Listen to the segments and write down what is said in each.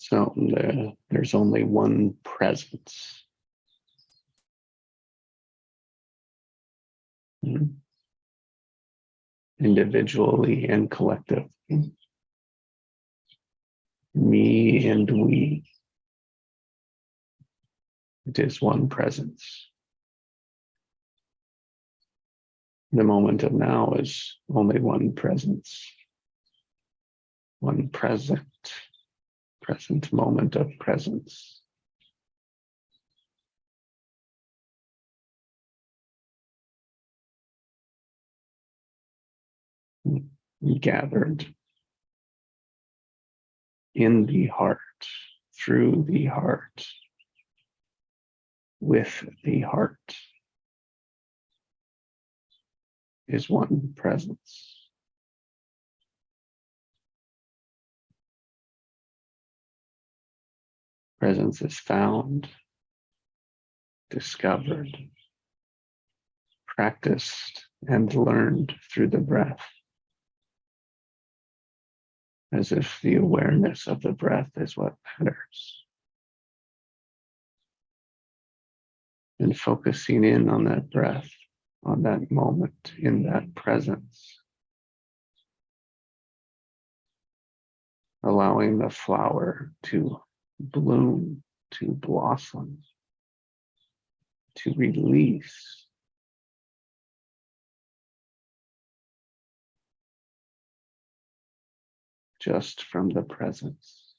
So there's only one presence. Individually and collectively. Me and we. It is one presence. The moment of now is only one presence. One present moment of presence. Gathered in the heart, through the heart, with the heart is one presence. Presence is found, discovered, practiced, and learned through the breath, as if the awareness of the breath is what matters. And focusing in on that breath, on that moment, in that presence, allowing the flower to bloom, to blossom, to release. Just from the presence.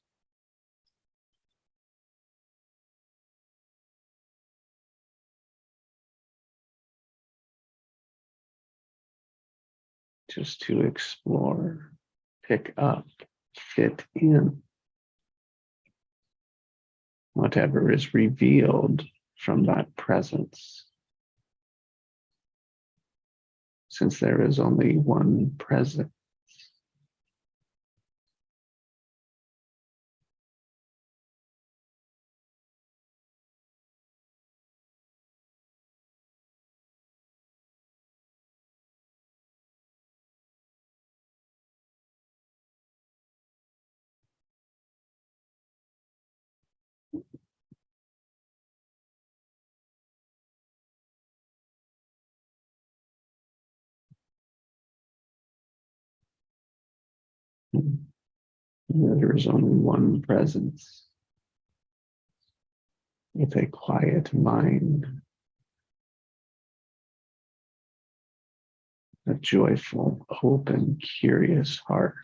Just to explore, pick up, fit in whatever is revealed from that presence. Since there is only one presence. There is only one presence with a quiet mind, a joyful, open, curious heart.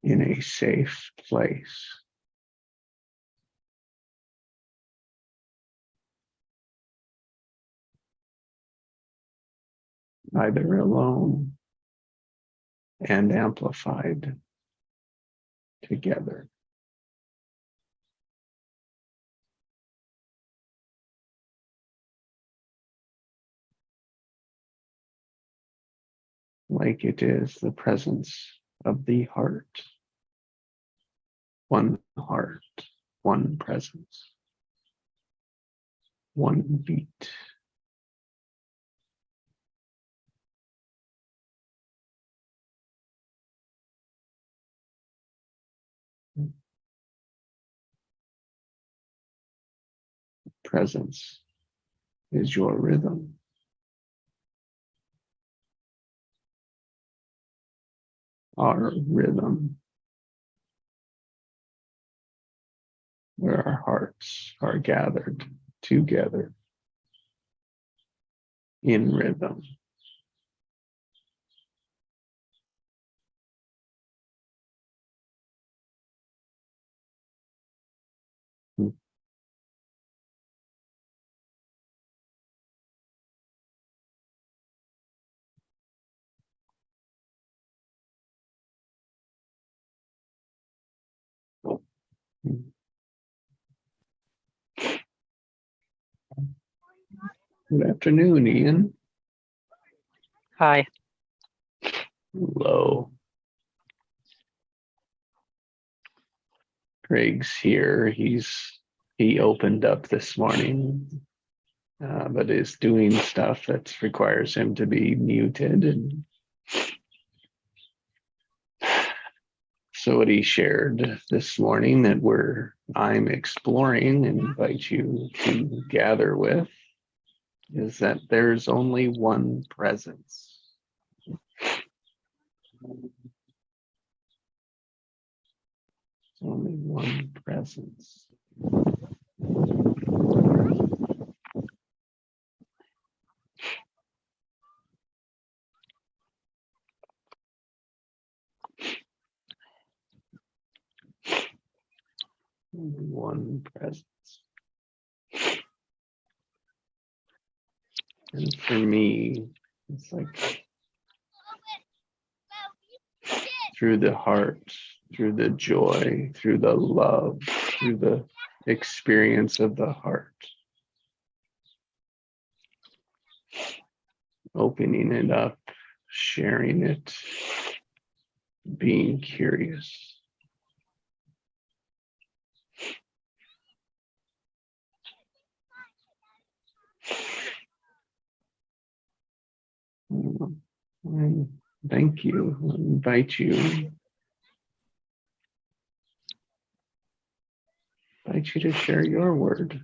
In a safe place. Either alone and amplified together. Like it is the presence of the heart. One heart, one presence, one beat. Presence is your rhythm. Our rhythm, where our hearts are gathered together in rhythm. Good afternoon, Ian. Hi. Hello. Greg's here. He opened up this morning, but is doing stuff that requires him to be muted, and So what he shared this morning that I'm exploring and invite you to gather with is that there's only one presence. Only one presence. Only one presence. And for me, it's like through the heart, through the joy, through the love, through the experience of the heart. Opening it up, sharing it, being curious. And thank you. I invite you to share your word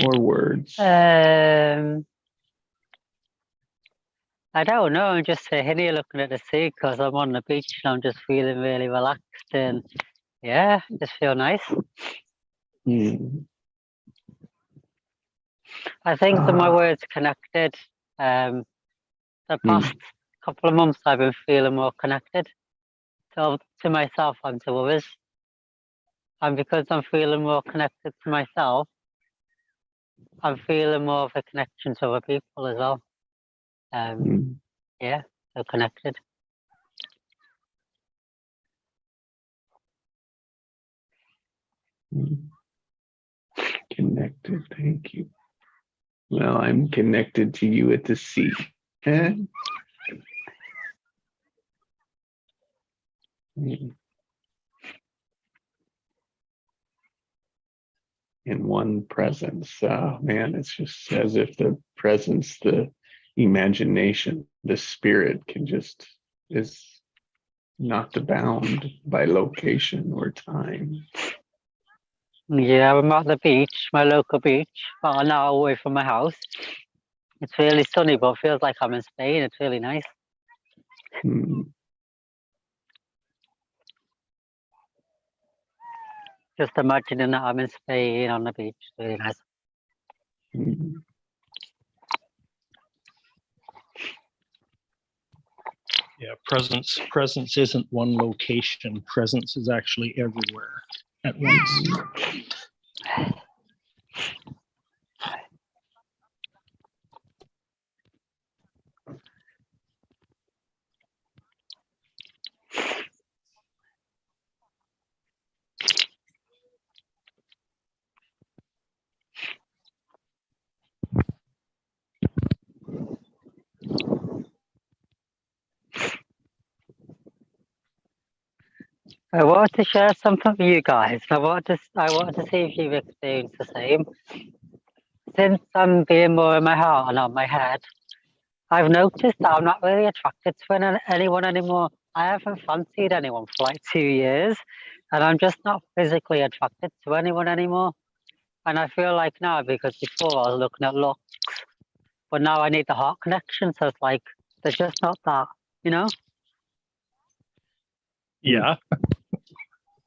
or words. I don't know. I'm just sitting here looking at the sea because I'm on the beach and I'm just feeling really relaxed and yeah, just feel nice. Mm. I think that my words connected. The past couple of months I've been feeling more connected to myself and to others. And because I'm feeling more connected to myself, I'm feeling more of a connection to other people as well. Yeah, so connected. Connected, thank you. Well, I'm connected to you at the sea. In one presence. Man, it's just as if the presence, the imagination, the spirit is not bound by location or time. Yeah, I'm at the beach, my local beach, about an hour away from my house. It's really sunny, but it feels like I'm in Spain. It's really nice. Just imagining that I'm in Spain on the beach. It's really nice. Yeah, presence isn't one location. Presence is actually everywhere at once. I wanted to share something with you guys. I wanted to see if you've experienced the same. Since I'm being more in my heart and not my head, I've noticed that I'm not really attracted to anyone anymore. I haven't fancied anyone for like 2 years, and I'm just not physically attracted to anyone anymore. And I feel like now, because before I was looking at looks, but now I need the heart connection. So it's like there's just not that, you know? Yeah.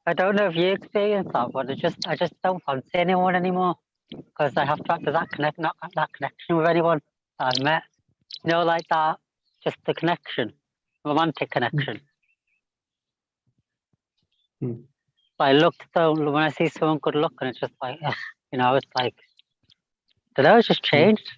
I don't know if you experience that, but I just don't fancy anyone anymore because I have to have that connection with anyone that I've met. You know, like that, just the connection, romantic connection. I looked so when I see someone good looking, it's just like, you know, it's like, did I just changed?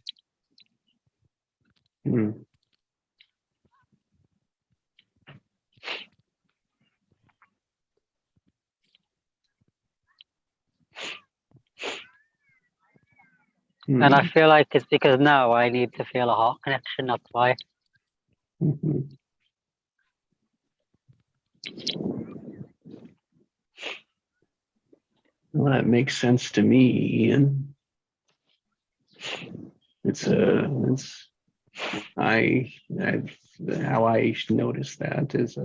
And I feel like it's because now I need to feel a heart connection. That's why. Well, that makes sense to me, Ian. How I notice that is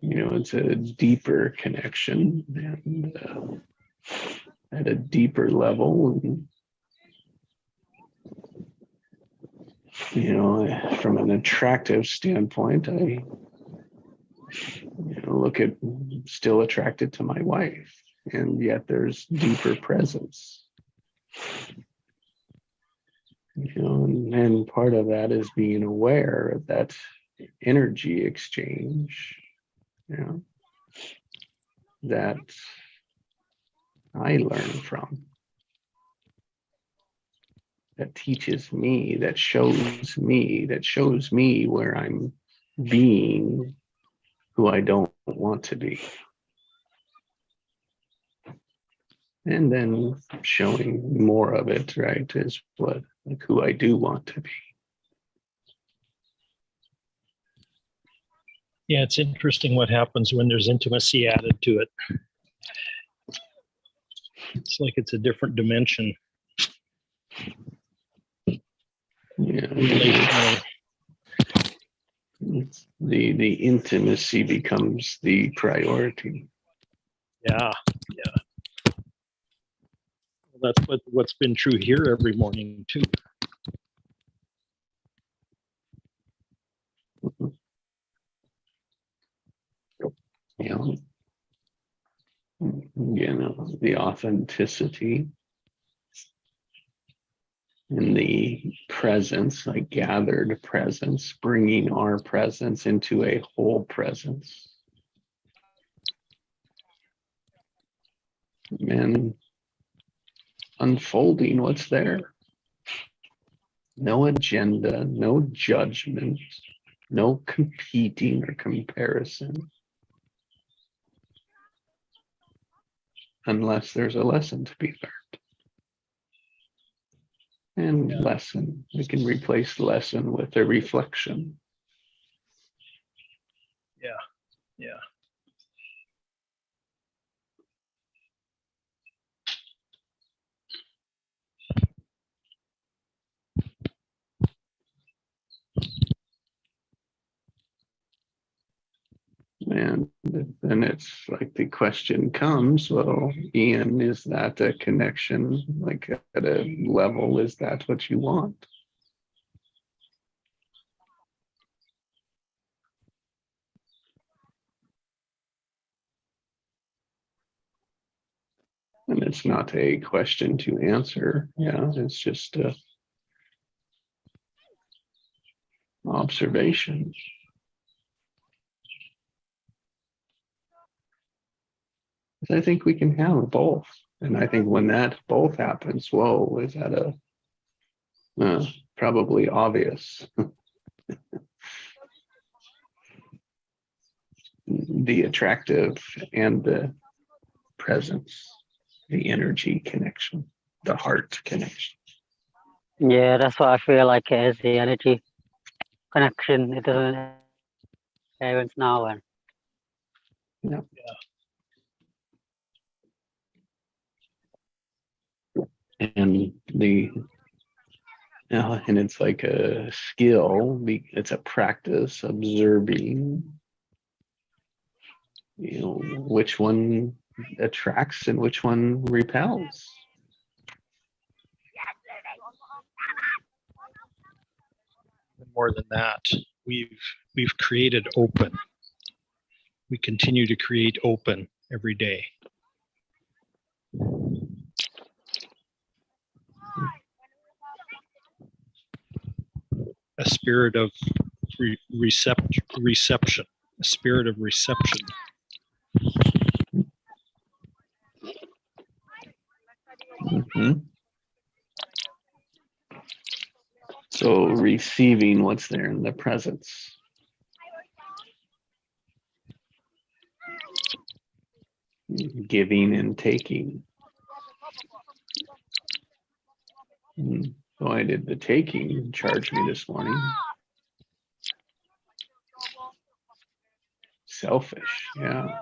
it's a deeper connection and at a deeper level. And, from an attractive standpoint, I look at still attracted to my wife, and yet there's deeper presence. And part of that is being aware of that energy exchange, that I learn from, that teaches me, that shows me where I'm being who I don't want to be. And then showing more of it, right, is who I do want to be. Yeah, it's interesting what happens when there's intimacy added to it. It's like it's a different dimension. Yeah. Relational. The intimacy becomes the priority. Yeah. That's what's been true here every morning too. The authenticity and the presence, like gathered presence, bringing our presence into a whole presence. And unfolding what's there. No agenda, no judgment, no competing or comparison. Unless there's a lesson to be learned. And lesson, we can replace lesson with a reflection. Yeah. And then it's like the question comes, well, Ian, is that a connection? Like at a level, is that what you want? And it's not a question to answer. Yeah, it's just a observation. I think we can have both. And I think when that both happens, whoa, is that probably obvious. The attractive and the presence, the energy connection, the heart connection. Yeah, that's what I feel like it is, the energy connection. It doesn't experience now. And And and it's like a skill, it's a practice observing, which one attracts and which one repels. More than that, we've created open. We continue to create open every day. A spirit of reception, a spirit of reception. Mm-hmm. So receiving what's there in the presence. Giving and taking. So I did the taking, charged me this morning. Selfish, yeah.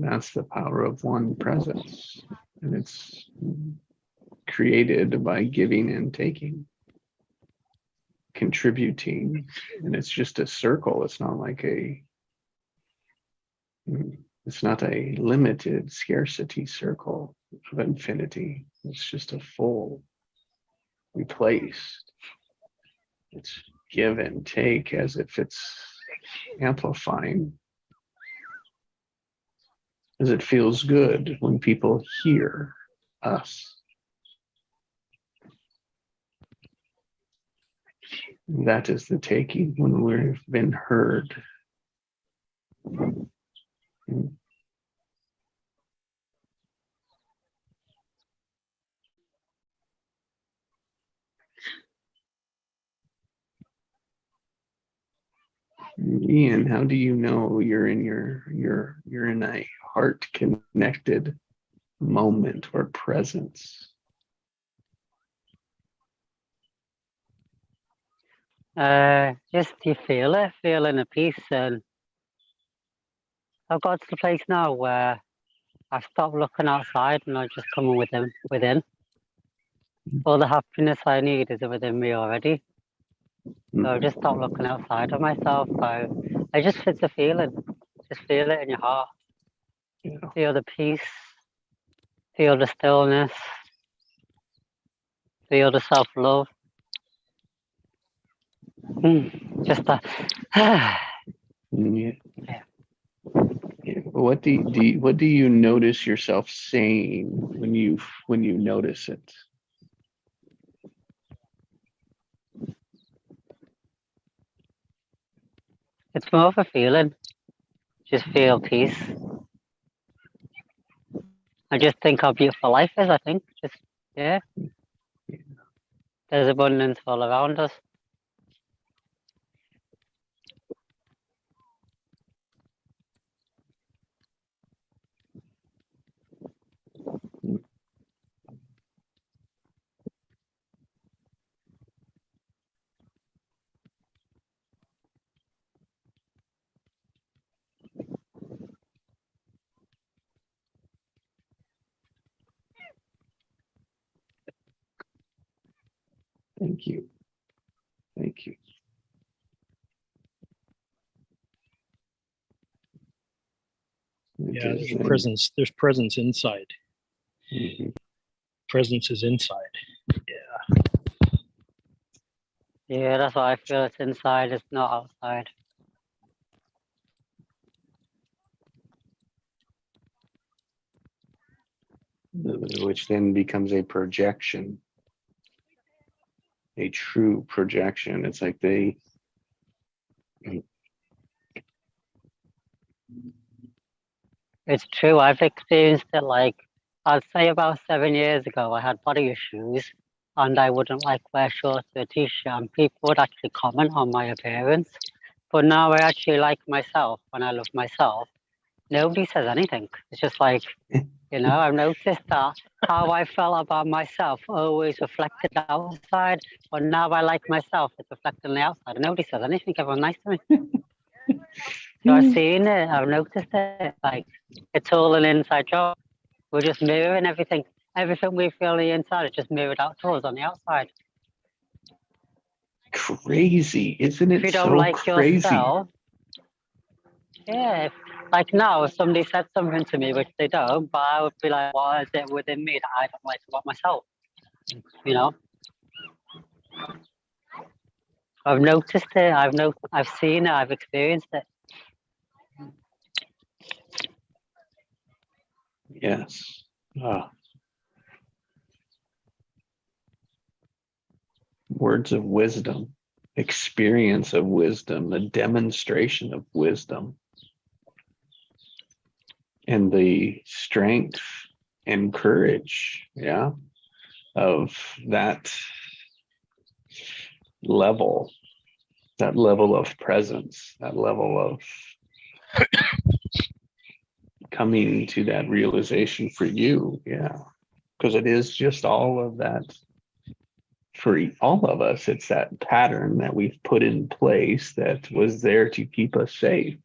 That's the power of one presence. And it's created by giving and taking, contributing. And it's just a circle. It's not like it's not a limited scarcity circle of infinity. It's just a full replaced. It's give and take as if it's amplifying, as it feels good when people hear us. That is the taking, when we've been heard. Ian, how do you know you're in you're in a heart connected moment or presence? Just you feel it, feeling a peace, and I've got to the place now where I've stopped looking outside and I just come within. All the happiness I need is within me already. So I just stop looking outside of myself. I just feel the feeling. Just feel it in your heart. Yeah. Feel the peace. Feel the stillness. Feel the self-love. Just that. Yeah. Yeah. What do you notice yourself saying when you notice it? It's more of a feeling. Just feel peace. I just think how beautiful life is, I think. Just, yeah. There's abundance all around us. Thank you. Thank you. Yeah, there's presence inside. Mhm. Presence is inside. Yeah, that's why I feel it's inside, it's not outside. Which then becomes a projection, a true projection. It's like It's true, I've experienced it like, I'd say about 7 years ago, I had body issues and I wouldn't like wear shorts or a t-shirt and people would actually comment on my appearance. But now I actually like myself and I love myself. Nobody says anything. It's just like, I've noticed that how I felt about myself always reflected outside, but now I like myself, it's reflected on the outside. And nobody says anything, everyone's nice to me. So I've seen it, I've noticed it, like it's all an inside job. We're just mirroring everything. Everything we feel on the inside is just mirrored out to us on the outside. crazy, isn't it? If you don't so like crazy. yourself, yeah, like now, if somebody said something to me, which they don't, but I would be like, what is it within me that I don't like about myself? I've noticed it, I've seen it, I've experienced it. Yes. Words of wisdom, experience of wisdom, a demonstration of wisdom, and the strength and courage, of that level of presence, that level of coming to that realization for you. Yeah, because it is just all of that. For all of us, it's that pattern that we've put in place that was there to keep us safe.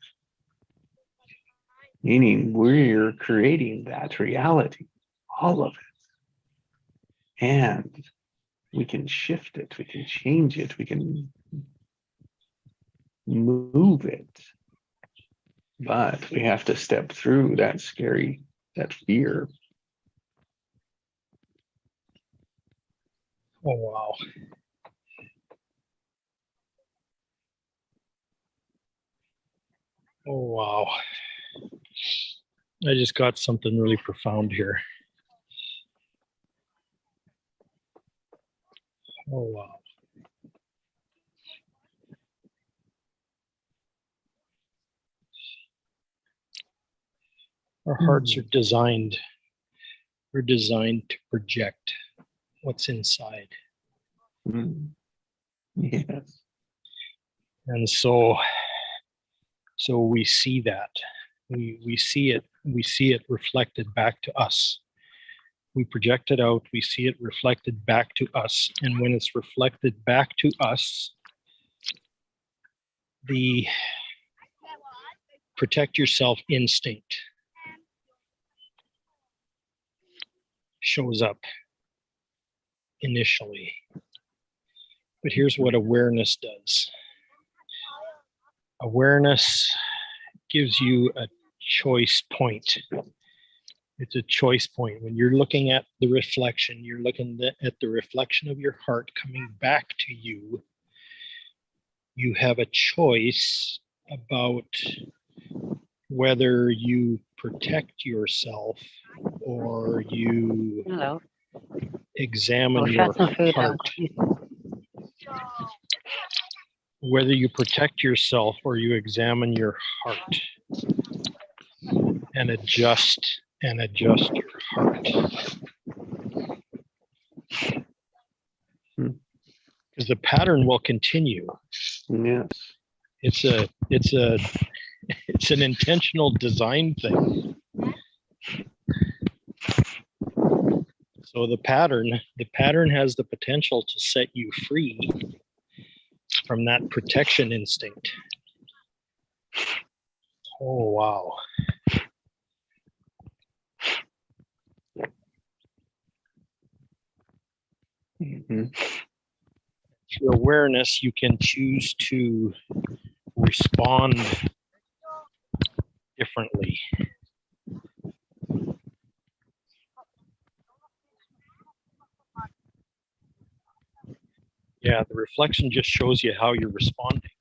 meaning we're creating that reality, all of it. And we can shift it, we can change it, we can move it. But we have to step through that fear. Oh, wow. Oh, wow. I just got something really profound here. Oh, wow. Our hearts are designed, we're designed to project what's inside. Mm. Yes. And so we see that. We see it reflected back to us. We project it out, we see it reflected back to us. And when it's reflected back to us, the protect yourself instinct shows up initially. But here's what awareness does. Awareness gives you a choice point. It's a choice point. When you're looking at the reflection, you're looking at the reflection of your heart coming back to you. You have a choice about whether you protect yourself or you Hello. examine I'll your share some food out. heart. Whether you protect yourself or you examine your heart and adjust your heart. Because the pattern will continue. Yes. It's an intentional design thing. So the pattern has the potential to set you free from that protection instinct. Oh, wow. Mm-hmm. Through awareness, you can choose to respond differently. Yeah, the reflection just shows you how you're responding.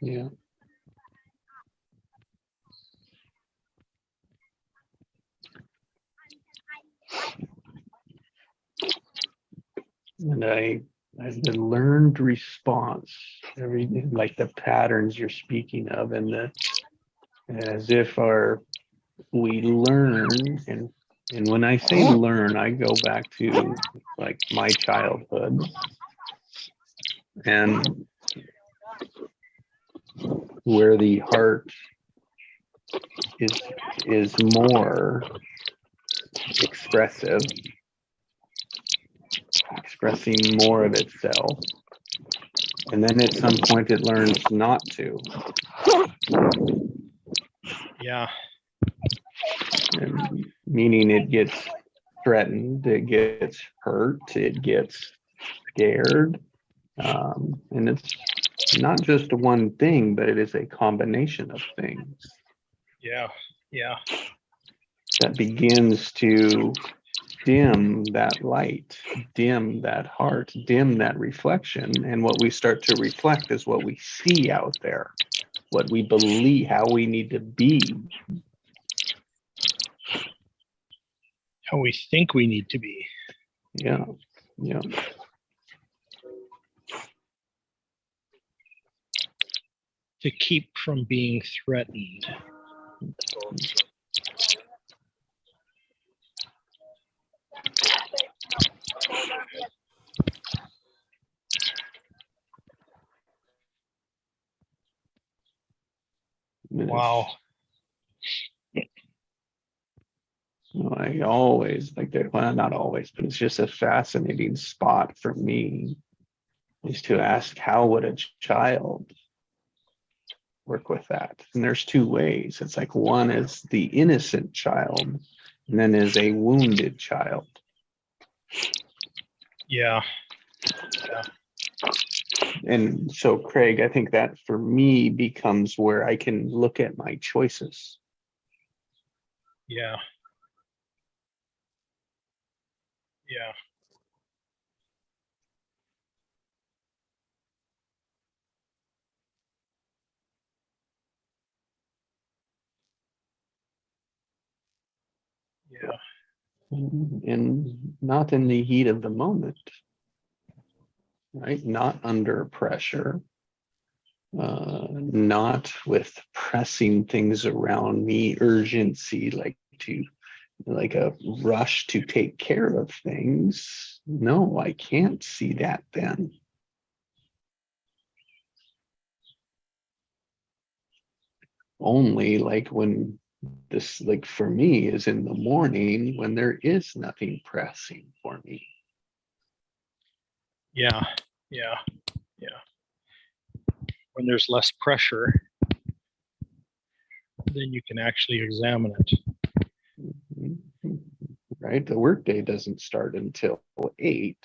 Yeah. And the learned response, everything like the patterns you're speaking of, and as if we learn, and when I say learn, I go back to like my childhood, and where the heart is more expressive, expressing more of itself, and then at some point it learns not to. Yeah. And meaning it gets threatened, it gets hurt, it gets scared, and it's not just one thing, but it is a combination of things. Yeah. That begins to dim that light, dim that heart, dim that reflection. And what we start to reflect is what we see out there, what we believe, how we need to be. How we think we need to be. Yeah. To keep from being threatened. Wow. I always like that. Well, not always, but it's just a fascinating spot for me is to ask, how would a child work with that. And there's two ways. It's like one is the innocent child, and then is a wounded child. Yeah. And so, Craig, I think that for me becomes where I can look at my choices. Yeah. Yeah. Yeah. And not in the heat of the moment, right? Not under pressure, not with pressing things around me, urgency, like a rush to take care of things. No, I can't see that then. Only like when this, like for me, is in the morning when there is nothing pressing for me. Yeah. Yeah. When there's less pressure, then you can actually examine it. Right? The workday doesn't start until 8.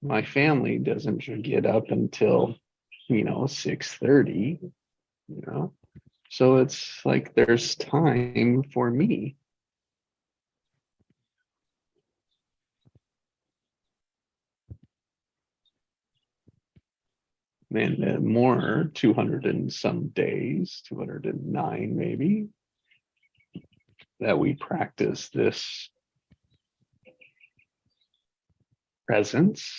My family doesn't get up until 6:30, so it's like there's time for me. And more, 200 and some days, 209 maybe, that we practice this presence.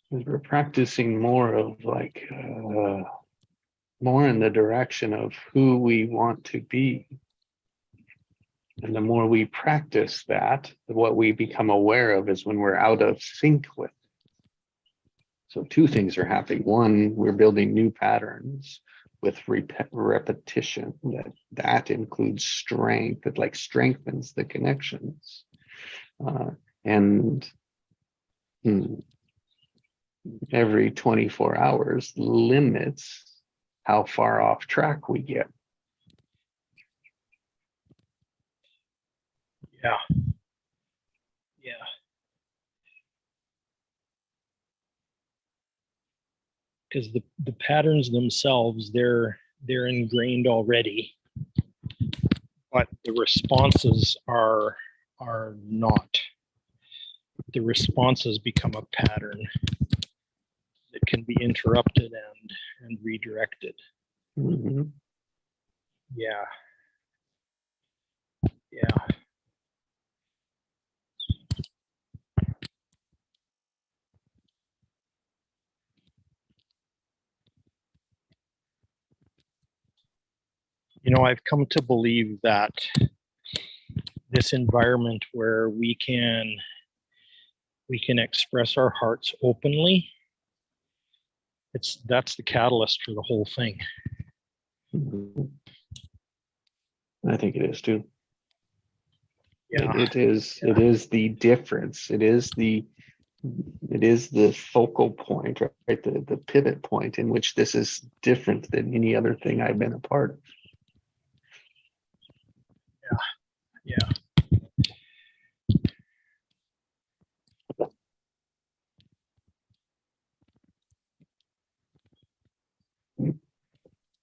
We're practicing more of like more in the direction of who we want to be. And the more we practice that, what we become aware of is when we're out of sync with. So two things are happening. One, we're building new patterns with repetition. That includes strength. It like strengthens the connections. And every 24 hours limits how far off track we get. Yeah. Because the patterns themselves, they're ingrained already, but the responses are not. The responses become a pattern that can be interrupted and redirected. Mm-hmm. Yeah. I've come to believe that this environment where we can express our hearts openly, that's the catalyst for the whole thing. Mm-hmm. I think it is too. Yeah. It is the difference. It is the focal point, right? The pivot point in which this is different than any other thing I've been a part of. Yeah.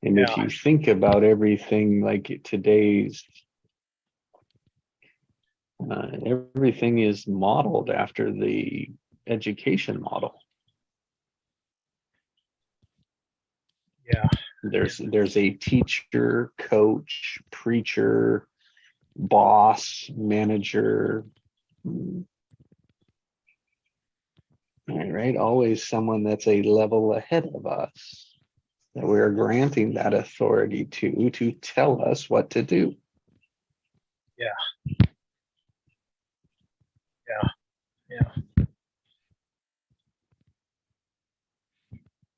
And if you think about everything like today's, everything is modeled after the education model. Yeah. There's a teacher, coach, preacher, boss, manager, right? Always someone that's a level ahead of us that we are granting that authority to tell us what to do. Yeah.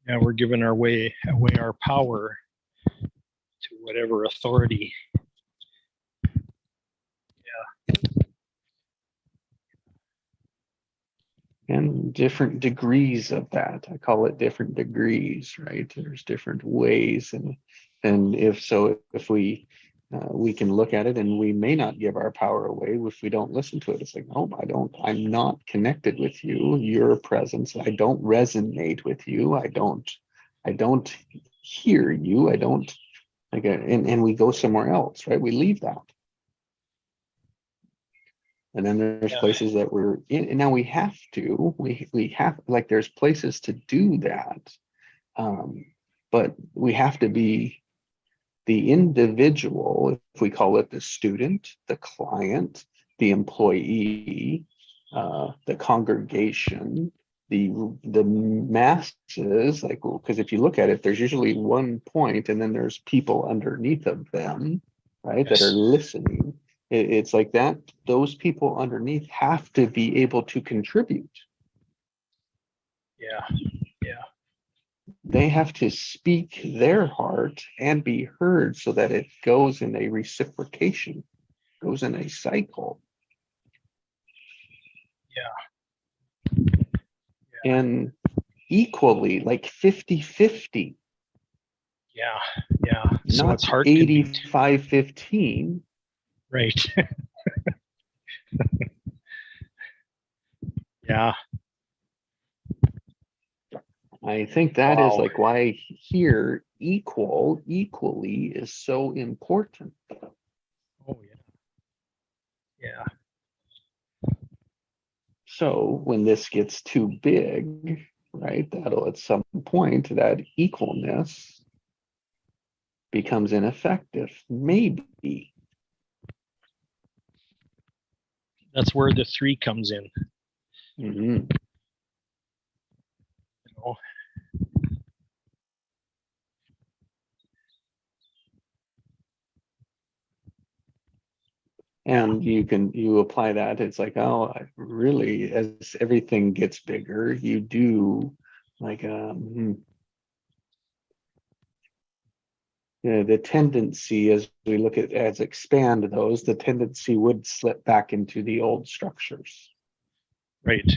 And we're giving away our power to whatever authority. And different degrees of that. I call it different degrees, right? There's different ways, and if we can look at it, and we may not give our power away if we don't listen to it. It's like, no, I'm not connected with you. Your presence, I don't resonate with you. I don't hear you. I don't like, and we go somewhere else, right? We leave that. And then there's places that we're in, and now we have, like, there's places to do that. But we have to be the individual, if we call it the student, the client, the employee, the congregation, the masses, like, because if you look at it, there's usually one point and then there's people underneath of them, right? Yes. That are listening. It's like that. Those people underneath have to be able to contribute. Yeah. They have to speak their heart and be heard so that it goes in a reciprocation, goes in a cycle. Yeah. And equally, like 50-50. Yeah. So Not it's hard to be 85-15. right. Yeah. I think that is Wow. like why here equally is so important. Oh yeah. So when this gets too big, right, that'll at some point, that equalness becomes ineffective. Maybe. That's where the 3 comes in. Mhm. You know? And you apply that, it's like, oh, really, as everything gets bigger, you do like, the tendency, as we look at, as expand those, the tendency would slip back into the old structures. Right.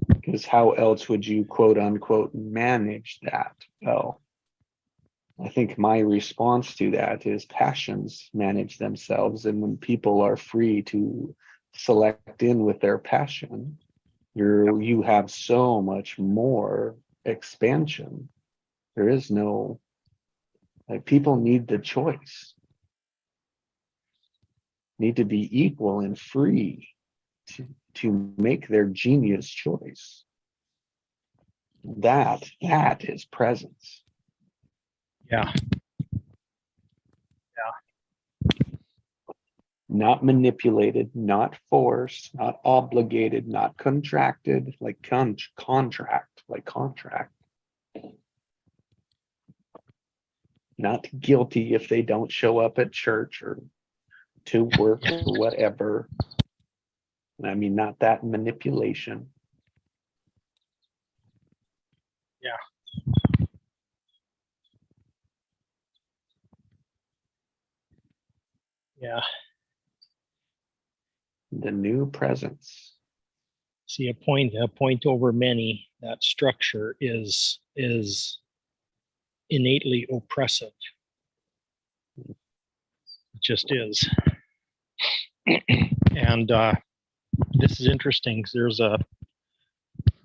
Because how else would you, quote unquote, manage that? Well, I think my response to that is passions manage themselves. And when people are free to select in with their passion, you have so much more expansion. There is no, like, people need the choice, need to be equal and free to make their genius choice. That is presence. Yeah. Not manipulated, not forced, not obligated, not contracted, like contract. Not guilty if they don't show up at church or to work or whatever. I mean, not that manipulation. Yeah. The new presence. See, a point over many, that structure is innately oppressive. It just is. And this is interesting because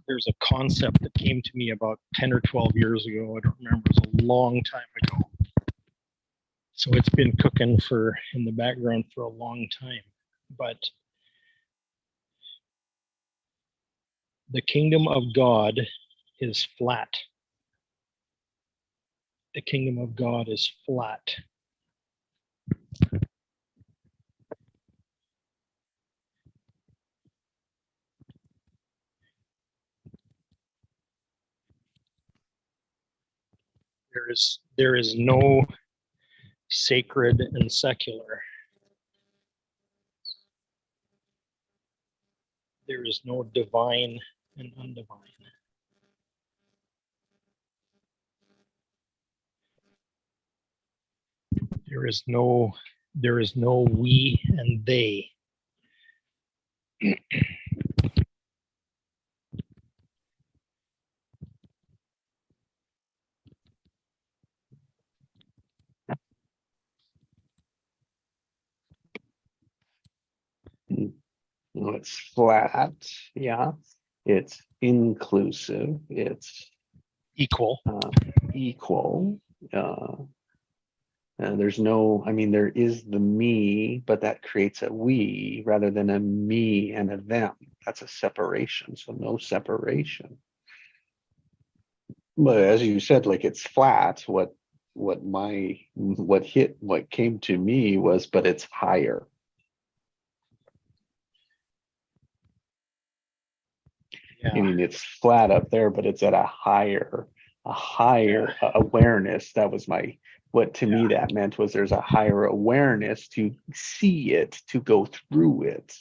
there's a concept that came to me about 10 or 12 years ago. I don't remember. It was a long time ago. So it's been cooking in the background for a long time. But the kingdom of God is flat. The kingdom of God is flat. There is no sacred and secular. There is no divine and undivine. There is no we and they. No, it's flat. Yeah. It's inclusive. It's Equal. equal. There's no, I mean, there is the me, but that creates a we rather than a me and a them. That's a separation. So no separation. But as you said, like it's flat. What came to me was, but it's higher. Yeah. I mean, it's flat up there, but it's at a higher awareness. That was what to me that meant was there's a higher awareness to see it, to go through it.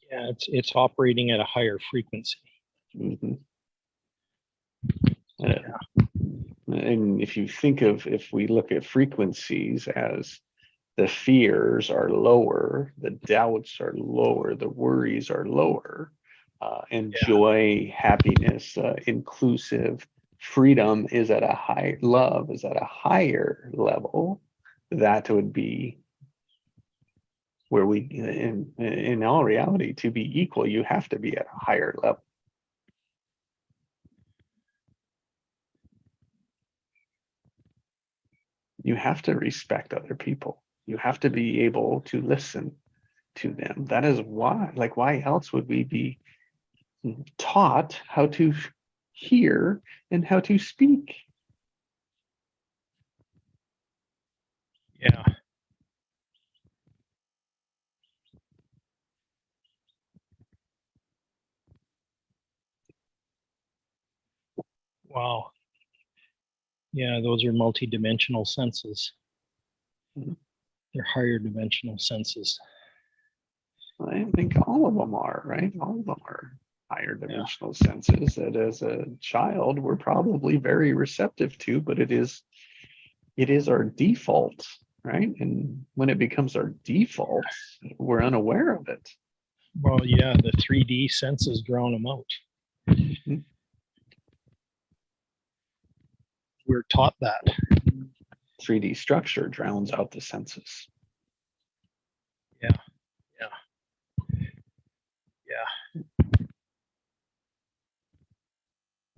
Yeah, it's operating at a higher frequency. Mm-hmm. And if you think of, if we look at frequencies as the fears are lower, the doubts are lower, the worries are lower, and joy, happiness, inclusive, freedom is at a high, love is at a higher level, that would be where we, in all reality, to be equal, you have to be at a higher level. You have to respect other people. You have to be able to listen to them. That is why, like, why else would we be taught how to hear and how to speak? Yeah. Wow. Yeah, those are multi-dimensional senses. They're higher dimensional senses. I think all of them are, right? All of them are higher dimensional senses that as a child we're probably very receptive to, but it is our default, right? And when it becomes our default, we're unaware of it. Well, yeah, the 3D senses drown them out. Mhm. We're taught that. 3D structure drowns out the senses. Yeah.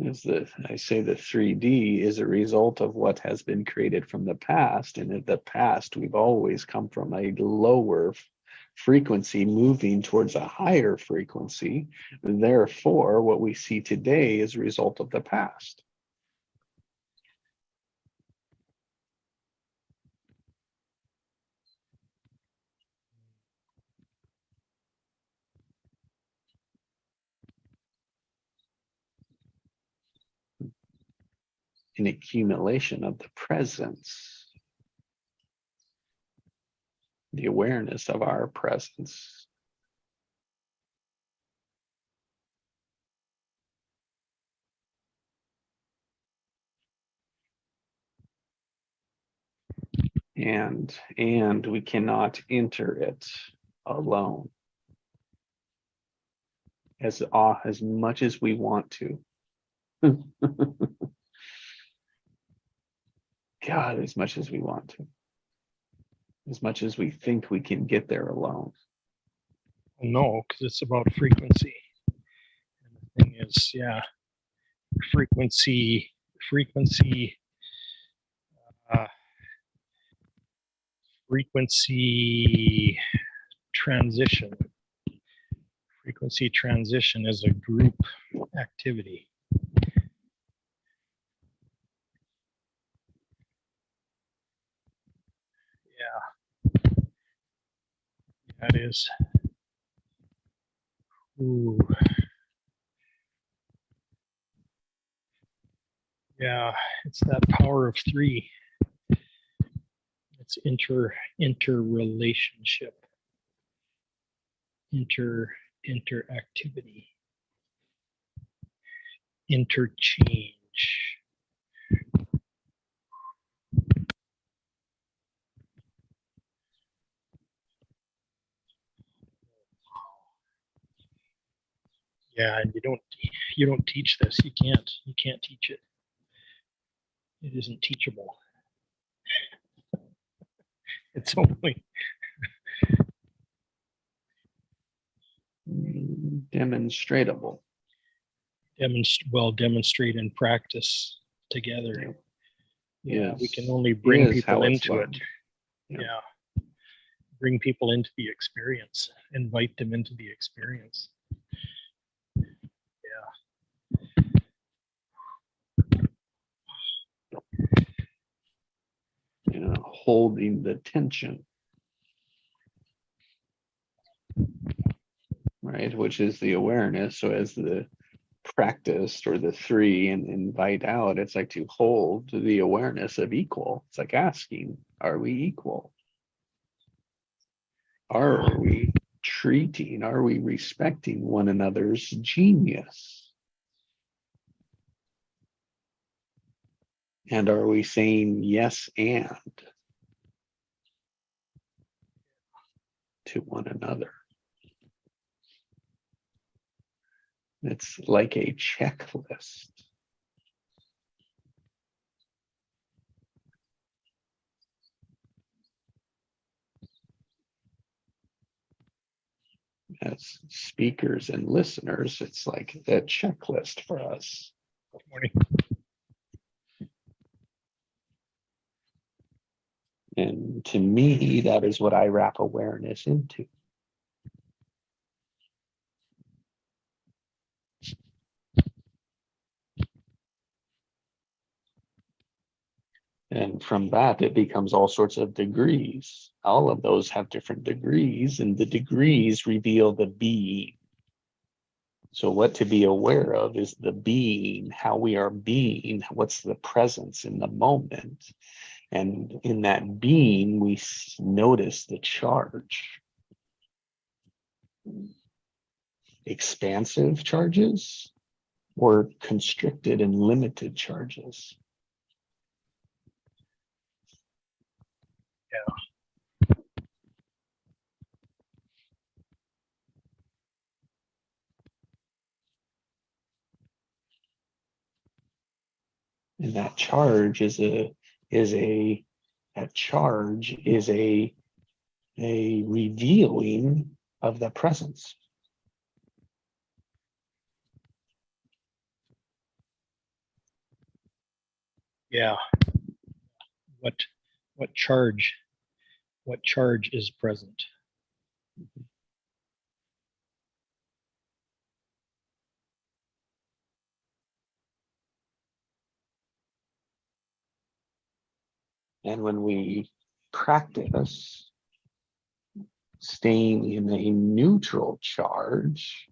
I say the 3D is a result of what has been created from the past. And in the past, we've always come from a lower frequency moving towards a higher frequency. Therefore, what we see today is a result of the past. An accumulation of the presence, the awareness of our presence. And we cannot enter it alone as much as we want to. God, as much as we want to, as much as we think we can get there alone. No, because it's about frequency. And the thing is, yeah, frequency transition. Frequency transition is a group activity. Yeah, that is. Ooh. Yeah, it's that power of 3. It's interrelationship, interactivity, interchange. Yeah, and you don't teach this. You can't teach it. It isn't teachable. It's only demonstratable. Demonstrate and practice together. Yeah, we can Is- only bring is people how it's into it. learned. Yeah. Yeah. Bring people into the experience, invite them into the experience. Holding the tension, right? Which is the awareness. So as the practiced or the three and invite out, it's like to hold the awareness of equal. It's like asking, are we equal? Are we treating, are we respecting one another's genius? And are we saying yes and to one another? It's like a checklist. As speakers and listeners, it's like a checklist for us. Good morning. And to me, that is what I wrap awareness into. And from that, it becomes all sorts of degrees. All of those have different degrees, and the degrees reveal the being. So what to be aware of is the being, how we are being, what's the presence in the moment. And in that being, we notice the charge. Expansive charges or constricted and limited charges. And that charge is a revealing of the presence. Yeah. What charge is present? And when we practice staying in a neutral charge,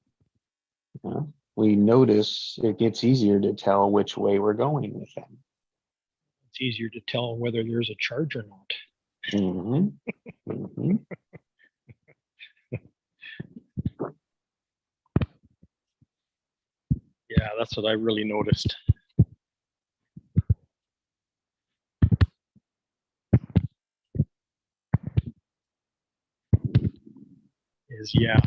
we notice it gets easier to tell which way we're going with them. It's easier to tell whether there's a charge or not. Mm-hmm. Mm-hmm. Yeah, that's what I really noticed. Yeah.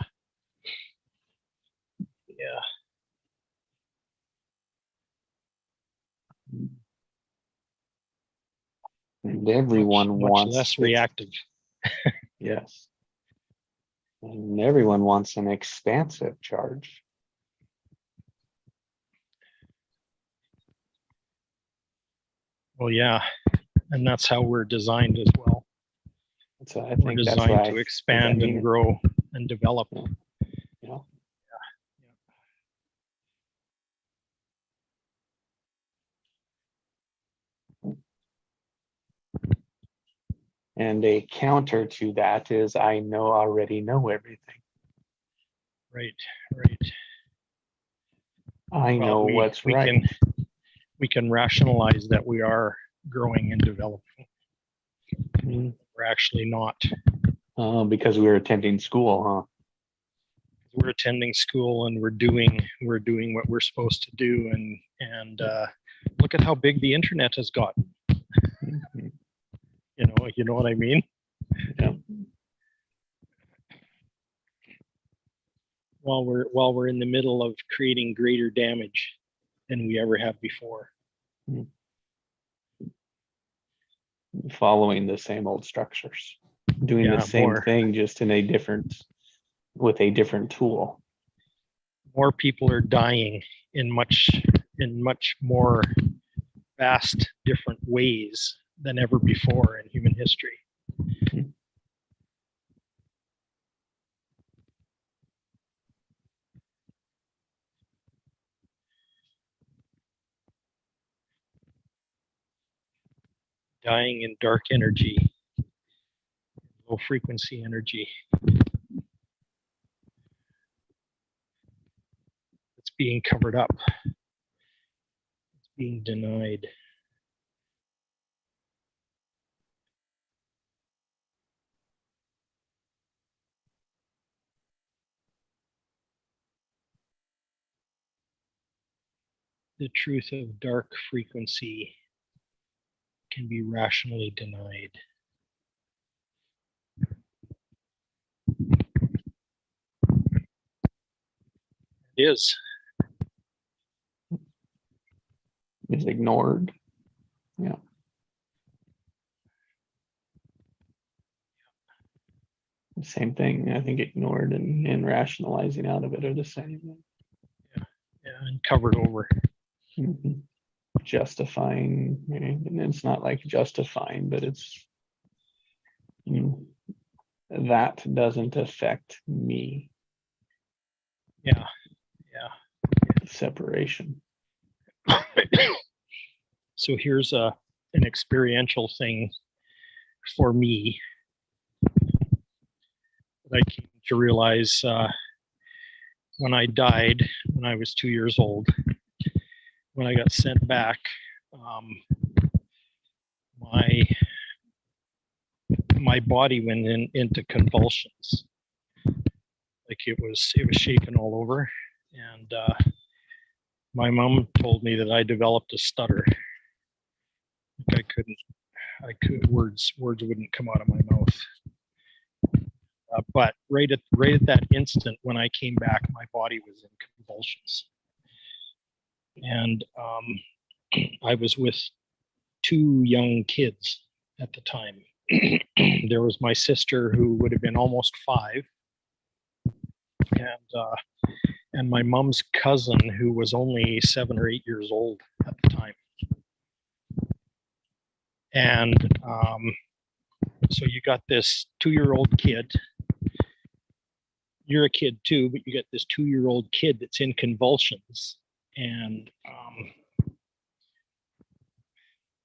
And everyone much wants less reactive. Yes. And everyone wants an expansive charge. Well, yeah, and that's how we're designed as well. So I We're think that's designed why to expand and grow and develop. Yeah. And a counter to that is I already know everything. Right. I know what's right. We can rationalize that we are growing and developing. Mhm. We're actually not. Because we're attending school, huh? We're attending school and we're doing what we're supposed to do, and look at how big the internet has gotten. Mhm. You know what I mean? Yeah. While we're in the middle of creating greater damage than we ever have before. Following the same old structures, doing the same thing, just in with a different tool. more people are dying in much more vast different ways than ever before in human history. Dying in dark energy, low frequency energy. It's being covered up. It's being denied. The truth of dark frequency can be rationally denied. It is. Is ignored. Yeah. Same thing. I think ignored and rationalizing out of it are the same. Yeah, and covered over. Mhm. Justifying, and it's not like justifying, but it's that doesn't affect me. Yeah. Separation. So here's an experiential thing for me that I came to realize when I died, when I was 2 years old, when I got sent back, my body went into convulsions. Like it was shaking all over, and my mom told me that I developed a stutter. Like words wouldn't come out of my mouth. But right at that instant when I came back, my body was in convulsions, and I was with 2 young kids at the time. There was my sister who would have been almost 5, and my mom's cousin who was only 7 or 8 years old at the time. And so you got this 2-year-old kid. You're a kid too, but you got this 2-year-old kid that's in convulsions, and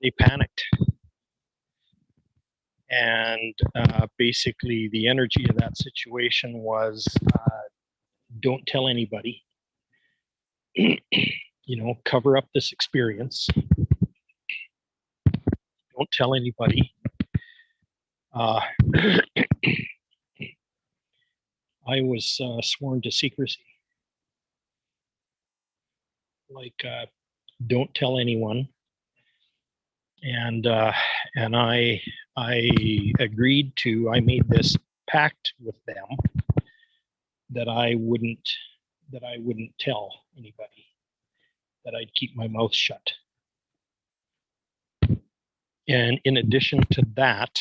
they panicked. And basically the energy of that situation was don't tell anybody, cover up this experience, don't tell anybody. I was sworn to secrecy, like don't tell anyone. And I agreed to. I made this pact with them that I wouldn't tell anybody, that I'd keep my mouth shut. And in addition to that,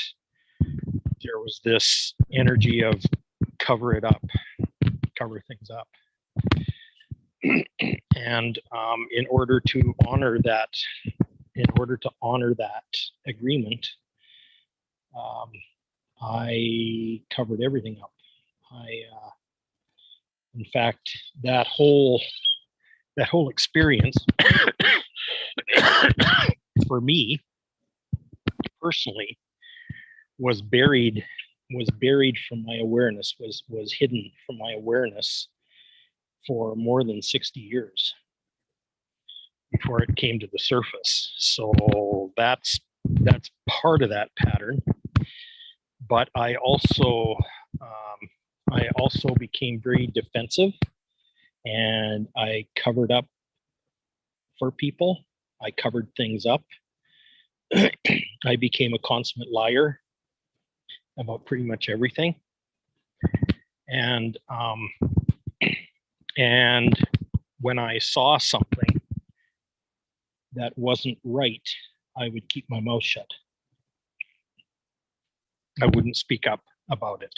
there was this energy of cover it up, cover things up. And in order to honor that agreement, I covered everything up. In fact, that whole experience for me personally was buried from my awareness, was hidden from my awareness for more than 60 years before it came to the surface. So that's part of that pattern. But I also became very defensive, and I covered up for people. I covered things up. I became a consummate liar about pretty much everything. And when I saw something that wasn't right, I would keep my mouth shut. I wouldn't speak up about it.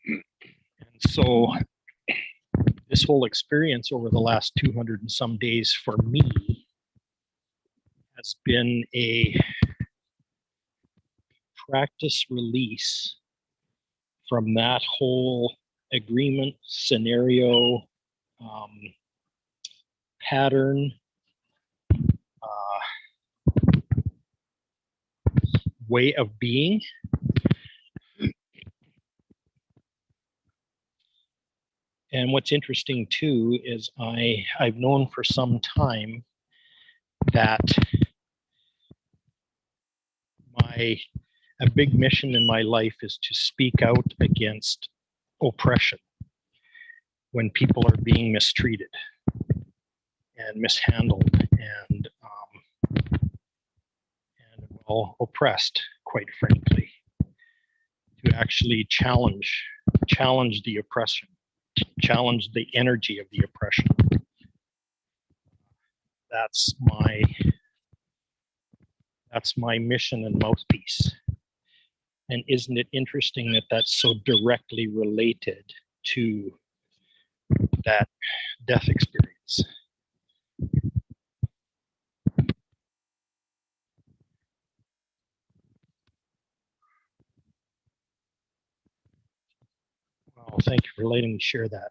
And so this whole experience over the last 200 and some days for me has been a practice release from that whole agreement scenario, pattern, way of being. And what's interesting too is I've known for some time that a big mission in my life is to speak out against oppression when people are being mistreated and mishandled and well, oppressed, quite frankly. To actually challenge the oppression, challenge the energy of the oppression. That's my mission and mouthpiece. And isn't it interesting that that's so directly related to that death experience? Well, thank you for letting me share that.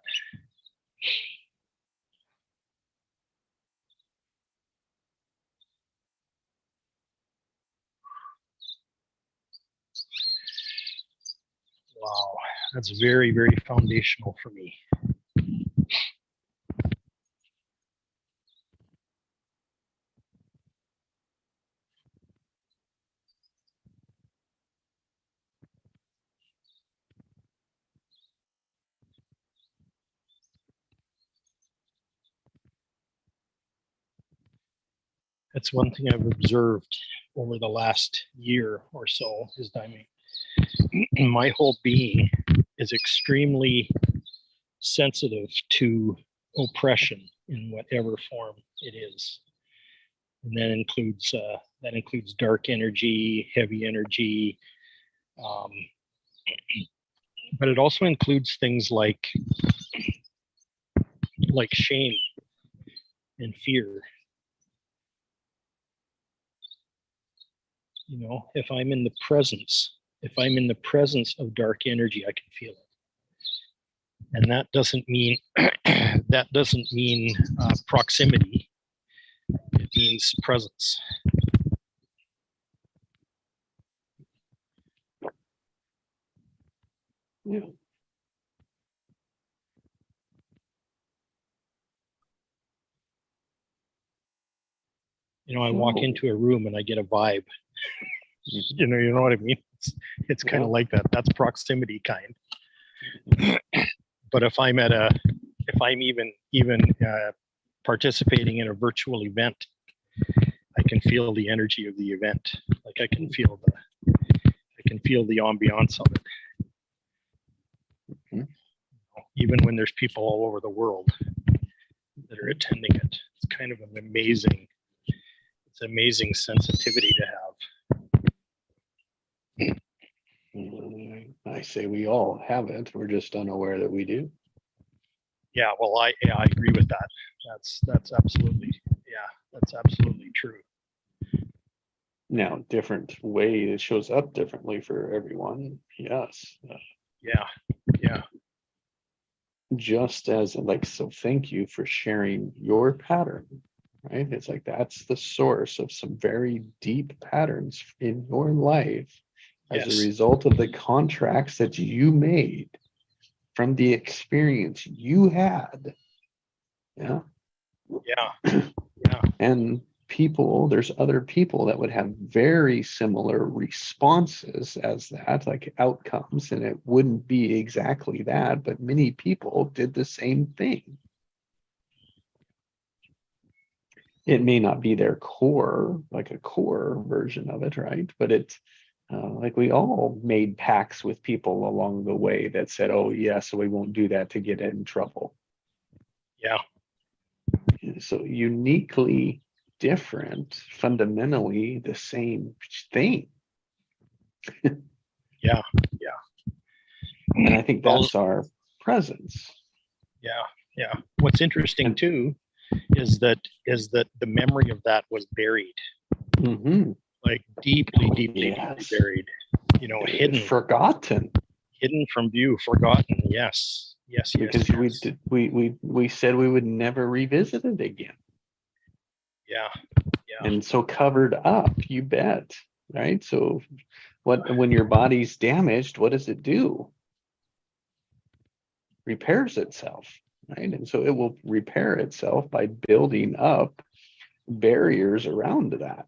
Wow, that's very, very foundational for me. That's one thing I've observed over the last year or so is my whole being is extremely sensitive to oppression in whatever form it is. And that includes dark energy, heavy energy, but it also includes things like shame and fear. You know, if I'm in the presence of dark energy, I can feel it. And that doesn't mean proximity. It means presence. Yeah. You know, I walk into a room and I get a vibe. You know what I mean? It's kind of like that. That's proximity kind. But if I'm even participating in a virtual event, I can feel the energy of the event. Like I can feel the ambiance of it. Mm-hmm. Even when there's people all over the world that are attending it, it's kind of an amazing sensitivity to have. I say we all have it. We're just unaware that we do. Yeah, well, I agree with that. That's absolutely true. Now, different way it shows up differently for everyone. Yes. Yeah. Just as so thank you for sharing your pattern, right? It's like that's the source of some very deep patterns in your life as a result of the contracts that you made from the experience you had. Yeah. And there's other people that would have very similar responses as that, like outcomes, and it wouldn't be exactly that, but many people did the same thing. It may not be their core, like a core version of it, right? But it's like we all made pacts with people along the way that said, oh yeah, so we won't do that to get in trouble. Yeah. So uniquely different, fundamentally the same thing. Yeah. And I think that's our presence. Yeah. Yeah. What's interesting too is that the memory of that was buried, Mm-hmm. like deeply Yes. buried. You know, Forgotten. hidden from view, forgotten. Yes. Because we said we would never revisit it again. Yeah. And so covered up, you bet. Right. So when your body's damaged, what does it do? Repairs itself. Right. And so it will repair itself by building up barriers around that.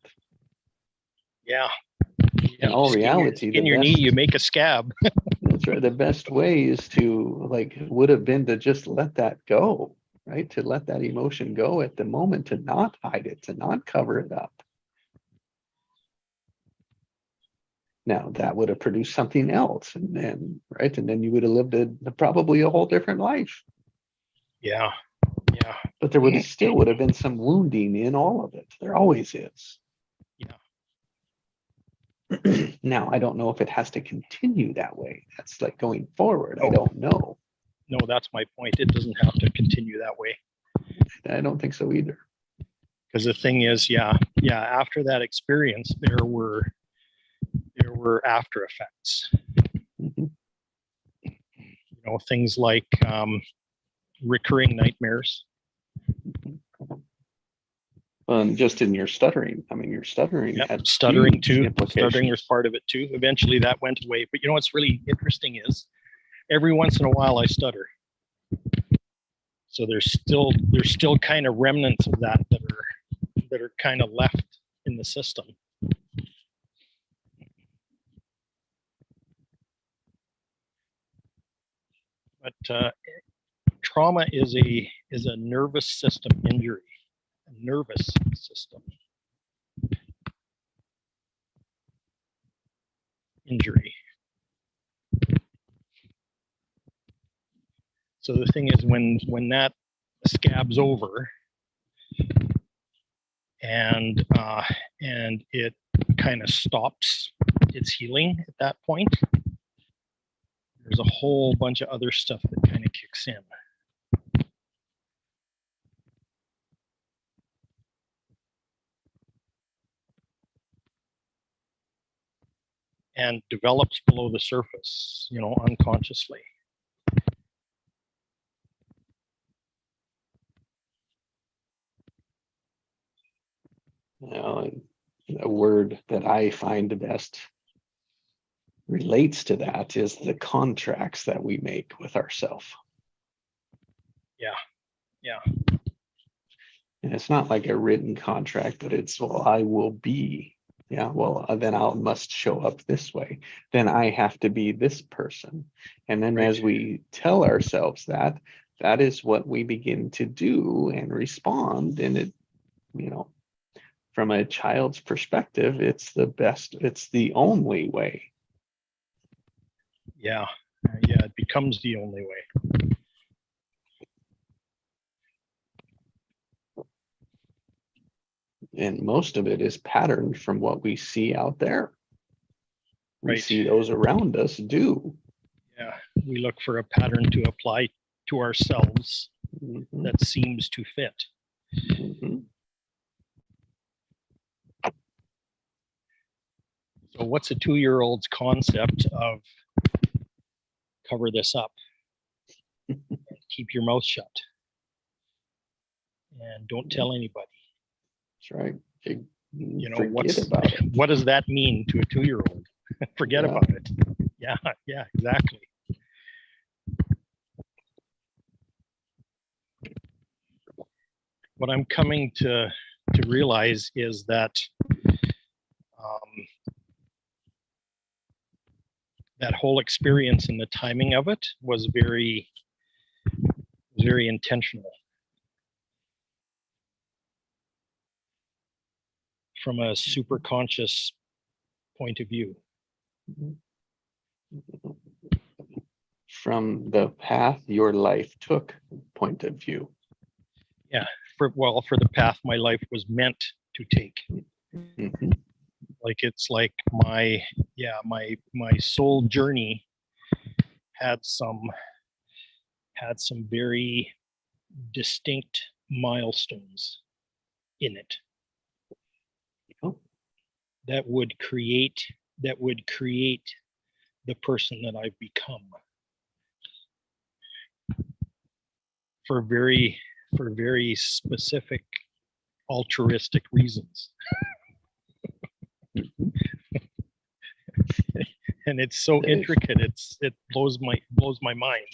Yeah. In all reality, in your knee, you make a scab. That's right. The best way is to would have been to just let that go, right? To let that emotion go at the moment, to not hide it, to not cover it up. Now that would have produced something else, and then you would have lived probably a whole different life. Yeah. But there would have been some wounding in all of it. There always is. Yeah. Now I don't know if it has to continue that way. That's like going forward. I don't know. No, that's my point. It doesn't have to continue that way. I don't think so either. Because the thing is, after that experience, there were after effects. Mm-hmm. You know, things like recurring nightmares. Just in your stuttering. I mean, your stuttering had stuttering too. Implications. Stuttering was part of it too. Eventually that went away. But you know what's really interesting is every once in a while I stutter. So there's still kind of remnants of that are kind of left in the system. But trauma is a nervous system injury. A nervous system injury. So the thing is, when that scabs over and it kind of stops its healing at that point, there's a whole bunch of other stuff that kind of kicks in. And develops below the surface, you know, unconsciously. You know, a word that I find best relates to that is the contracts that we make with ourselves. Yeah. And it's not like a written contract, but it's, well, I will be. Yeah, well, then I must show up this way. Then I have to be this person. And then as we tell ourselves that, that is what we begin to do and respond. And it, you know, from a child's perspective, it's the best, it's the only way. Yeah, it becomes the only way. And most of it is patterned from what we see out there. We see those around us do. Yeah, we look for a pattern to apply to ourselves that seems to fit. So what's a 2-year-old's concept of cover this up, keep your mouth shut, and don't tell anybody? That's right. You know, what does that mean to a 2-year-old? Forget about it. Yeah, exactly. What I'm coming to realize is that that whole experience and the timing of it was very intentional. From a super conscious point of view. From the path your life took point of view. Yeah, for the path my life was meant to take. Like it's like my soul journey had some very distinct milestones in it Oh, that would create the person that I've become for very specific altruistic reasons. And it's so That is- intricate, it blows my mind.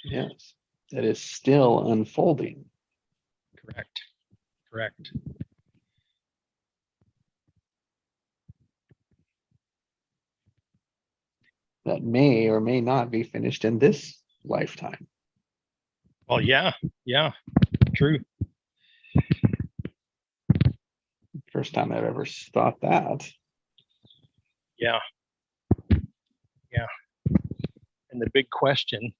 yes, that is still unfolding. Correct. That may or may not be finished in this lifetime. Well, yeah, true. First time I've ever thought that. Yeah. And the big question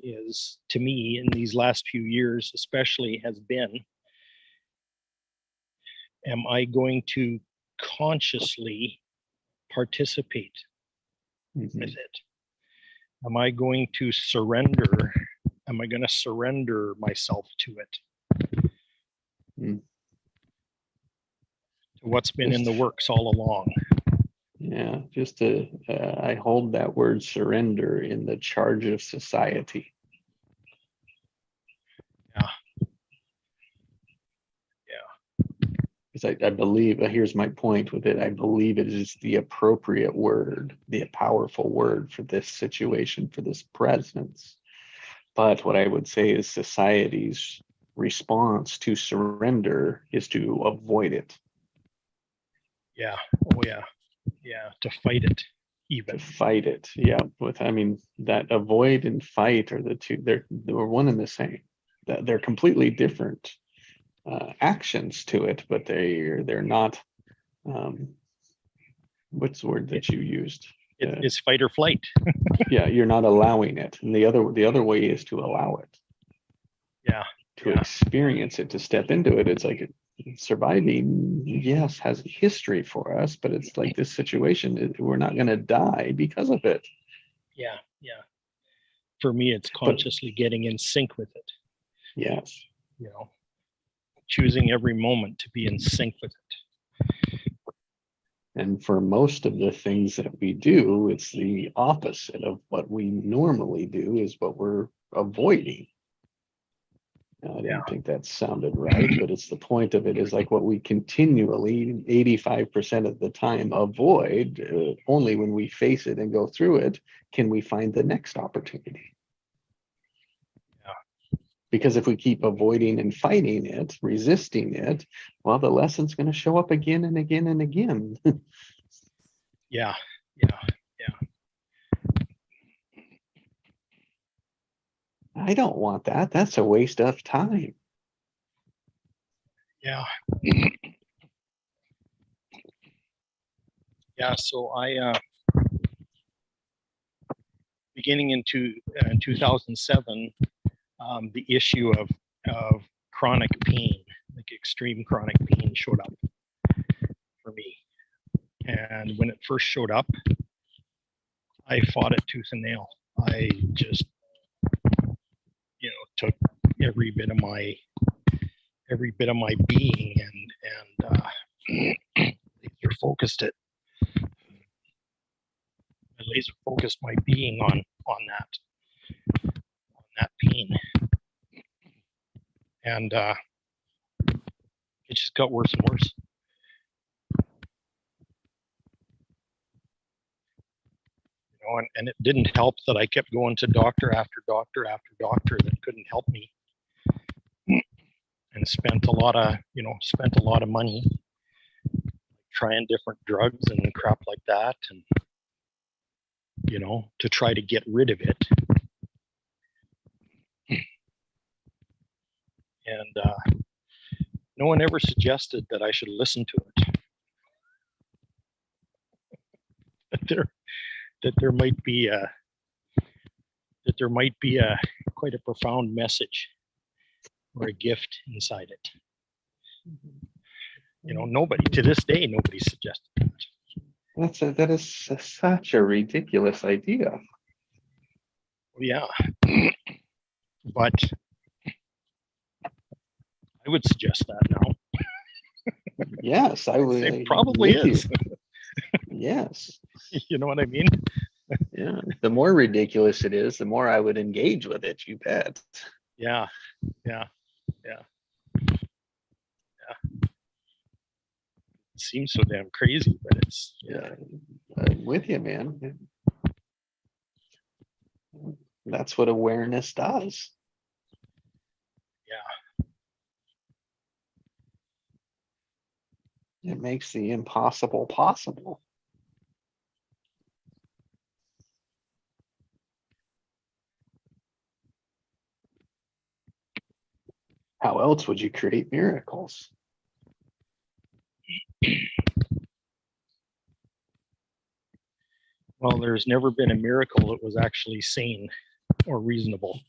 is, to me, in these last few years especially, has been, am I going to consciously participate Mhm. with it? Am I going to surrender? Am I going to surrender myself to it? Mm. To what's been in the works all along? Yeah, just to, I hold that word surrender in the charge of society. Because I believe, here's my point with it, I believe it is the appropriate word, the powerful word for this situation, for this presence. But what I would say is society's response to surrender is to avoid it, Yeah. Oh yeah. To fight it, to even. fight it. Yeah, I mean, that avoid and fight are the two, they're one and the same. They're completely different actions to it, but they're not. What's the word that you used? It's fight or flight. Yeah, you're not allowing it, and the other way is to allow it. Yeah. To experience it, to step into it. It's like surviving, yes, has a history for us, but it's like this situation, we're not going to die because of it. Yeah. For me, it's consciously getting in sync with it. Yes. Choosing every moment to be in sync with it. And for most of the things that we do, it's the opposite of what we normally do, is what we're avoiding. I didn't think that sounded right, but it's the point of it is like what we continually 85% of the time avoid. Only when we face it and go through it can we find the next opportunity. Yeah. Because if we keep avoiding and fighting it, resisting it, well, the lesson's going to show up again and again and again. Yeah. I don't want that. That's a waste of time. Yeah. So I beginning in 2007, the issue of chronic pain, like extreme chronic pain, showed up for me. And when it first showed up, I fought it tooth and nail. I just, took every bit of my being and laser focused it. I laser focused my being on that pain, and it just got worse and worse. And it didn't help that I kept going to doctor after doctor after doctor that couldn't help me, and spent a lot of money trying different drugs and crap like that, and to try to get rid of it. And no one ever suggested that I should listen to it. That there might be quite a profound message or a gift inside it. Nobody to this day, nobody suggested that. That is such a ridiculous idea. Yeah, but I would suggest that now. Yes, I would. It probably with you. is. Yes. You know what I mean? Yeah. The more ridiculous it is, the more I would engage with it. You bet. Yeah. It seems so damn crazy, but it's Yeah. I'm with you, man. That's what awareness does. It makes the impossible possible. How else would you create miracles? Well, there's never been a miracle that was actually sane or reasonable.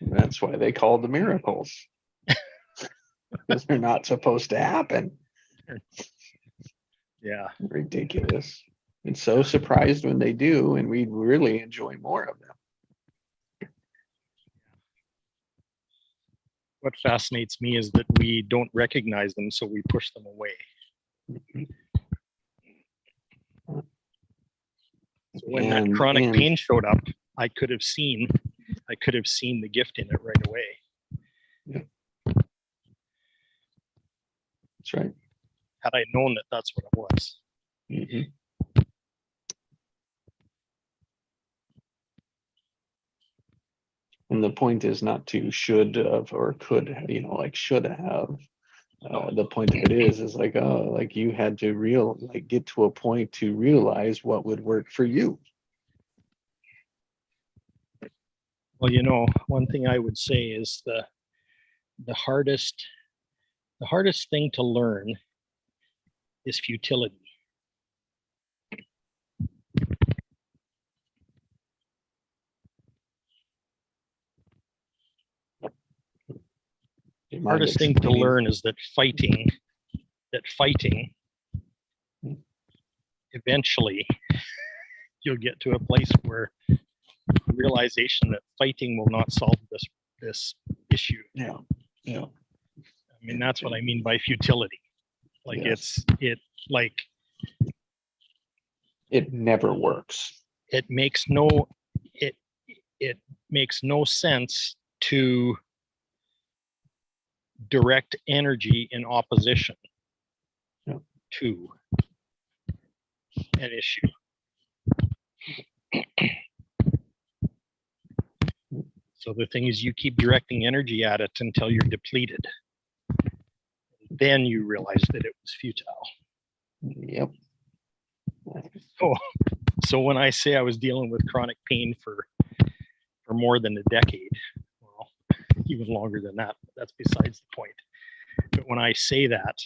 That's why they call them miracles. Because they're not supposed to happen. Yeah. Ridiculous. And so surprised when they do, and we really enjoy more of them. What fascinates me is that we don't recognize them, so we push them away. So when that chronic pain showed up, I could have seen the gift in it right away. Yeah. That's right. Had I known that that's what it was. Mhm. And the point is not to should have or could, like should have. The point of it is like, oh, like you had to get to a point to realize what would work for you. Well, one thing I would say is the hardest thing to learn is futility. The hardest thing to learn is that fighting eventually you'll get to a place where realization that fighting will not solve this issue. Yeah. I mean, that's what I mean by futility. Like yes. It never works. It makes no sense to direct energy in opposition to an issue. So the thing is, you keep directing energy at it until you're depleted. Then you realize that it was futile. Yep. So when I say I was dealing with chronic pain for more than a decade, well, even longer than that, but that's besides the point. But when I say that,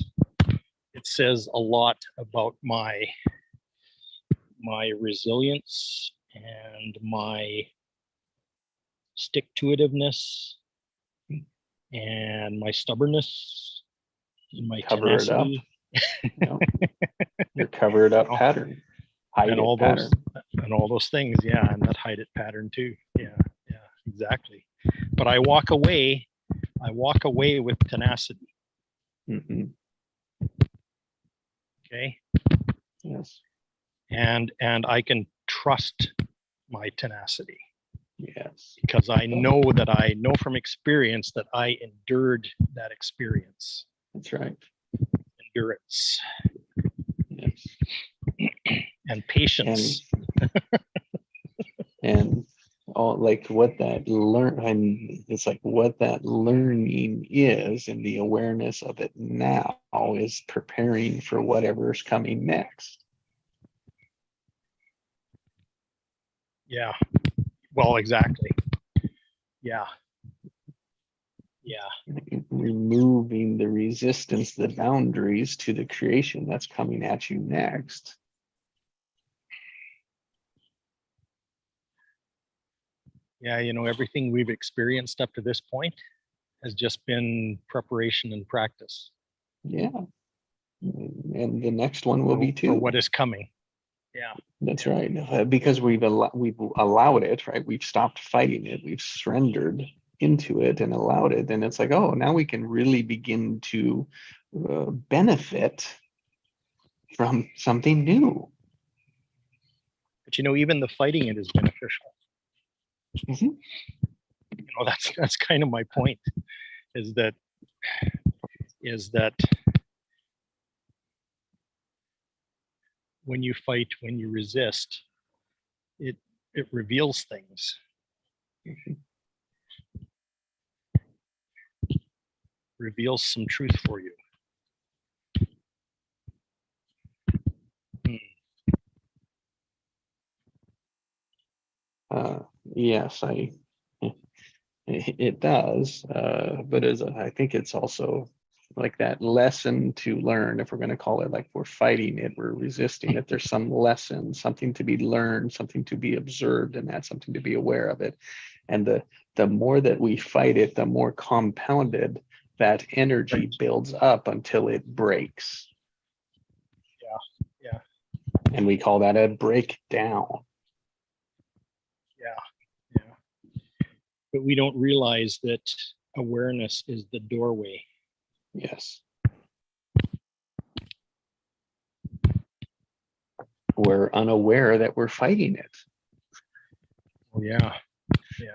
it says a lot about my resilience and my stick-to-itiveness and my stubbornness and my tenacity. Your cover it up pattern. And all those things, yeah, and that hide it pattern too. Yeah, exactly. But I walk away with tenacity. Mm-hmm. Okay. Yes. And I can trust my tenacity. Yes. Because I know from experience that I endured that experience. That's right. Endurance. Yes. And patience. And all like what that it's like what that learning is, and the awareness of it now is preparing for whatever's coming next. Yeah. Well, exactly. Yeah. Removing the resistance, the boundaries to the creation that's coming at you next. Yeah, everything we've experienced up to this point has just been preparation and practice. Yeah. And the next one will be too. For what is coming. Yeah. That's right. Because we've allowed it, right? We've stopped fighting it. We've surrendered into it and allowed it, then it's like, oh, now we can really begin to benefit from something new. But even the fighting it is beneficial. Mhm. That's kind of my point, is that when you fight, when you resist, it reveals things. Reveals some truth for you. Yes, it does, but I think it's also like that lesson to learn. If we're going to call it, like, we're fighting it, we're resisting it, there's some lesson, something to be learned, something to be observed, and that's something to be aware of it. And the more that we fight it, the more compounded that energy builds up until it breaks. Yeah. And we call that a breakdown. Yeah. But we don't realize that awareness is the doorway. Yes. We're unaware that we're fighting it. Oh, yeah.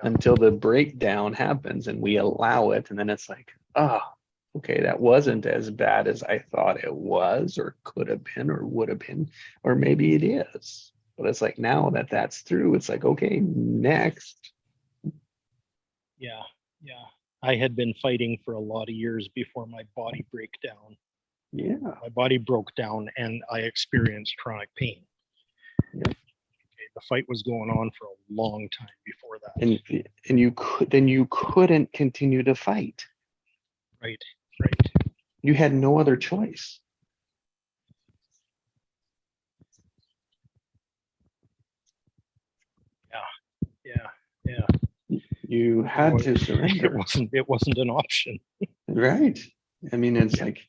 Until the breakdown happens and we allow it. And then it's like, oh, okay, that wasn't as bad as I thought it was, or could have been, or would have been, or maybe it is. But it's like, now that that's through, it's like, okay, next. Yeah. I had been fighting for a lot of years before my body breakdown. Yeah. My body broke down and I experienced chronic pain. Yeah. Okay, the fight was going on for a long time before that. And you couldn't continue to fight. Right. You had no other choice. Yeah. You had to surrender. It wasn't an option. Right. I mean, it's like,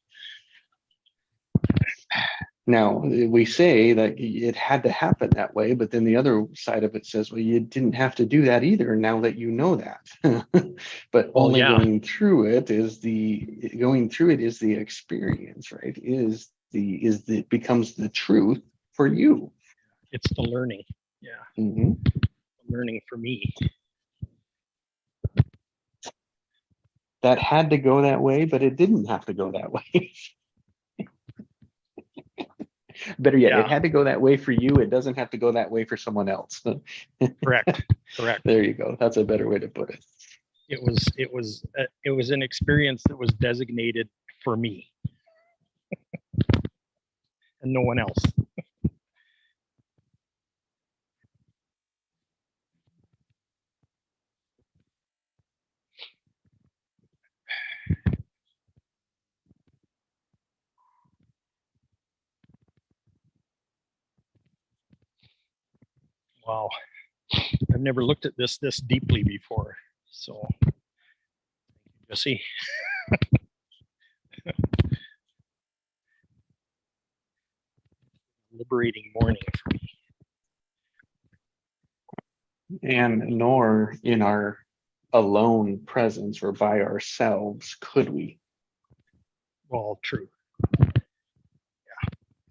now we say that it had to happen that way, but then the other side of it says, well, you didn't have to do that either, now that you know that. But only going through it is the experience, right? It becomes the truth for you. It's the learning. Yeah. Mm-hmm. Learning for me. That had to go that way, but it didn't have to go that way. Better yet, it had to go that way for you. It doesn't have to go that way for someone else. Correct. There you go. That's a better way to put it. It was an experience that was designated for me and no one else. Wow. I've never looked at this deeply before. So, Jesse. Liberating morning for me. And nor in our alone presence or by ourselves could we. Well, true.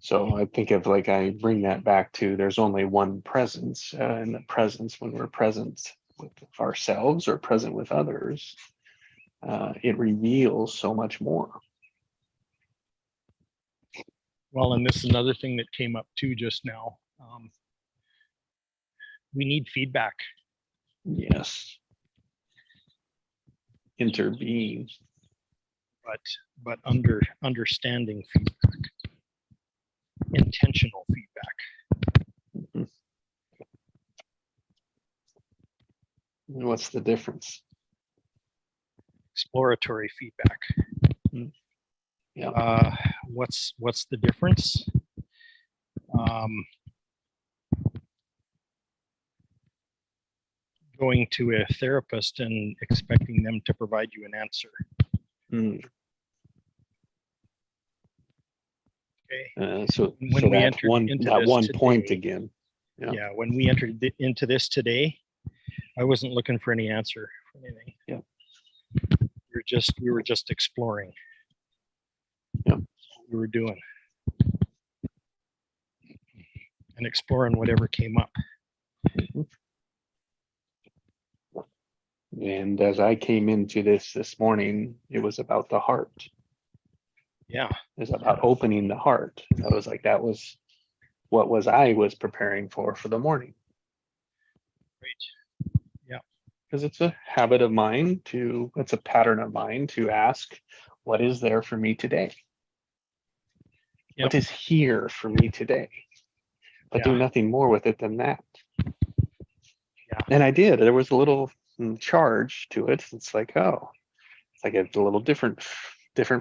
So I think of, like, I bring that back to, there's only one presence, and the presence, when we're present with ourselves or present with others, it reveals so much more. Well, and this is another thing that came up too just now. We need feedback. Yes. Interbeing. But understanding feedback. Intentional feedback. Mm-hmm. What's the difference? Exploratory feedback. Yeah. What's the difference? Going to a therapist and expecting them to provide you an answer. Mm. Okay. So when we that entered one into that this one today, point again. Yeah. When we entered into this today, I wasn't looking for any answer for anything. Yeah. were just exploring. Yep. That's what we were doing. And exploring whatever came up. And as I came into this morning, it was about the heart. Yeah. It was about opening the heart. I was like, that was what I was preparing for the morning. Great. Yeah. Because it's a habit of mine it's a pattern of mine to ask, what is there for me today? Yep. What is here for me today? But do Yeah. nothing more with it than that. Yeah. And I did. There was a little charge to it. It's like, oh, it's like a little different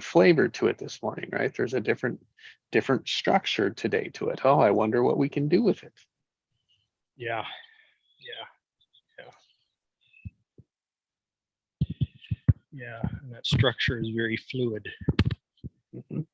flavor to it this morning, right? There's a different structure today to it. Oh, I wonder what we can do with it. Yeah. Yeah. Yeah. And that structure is very fluid. Mhm.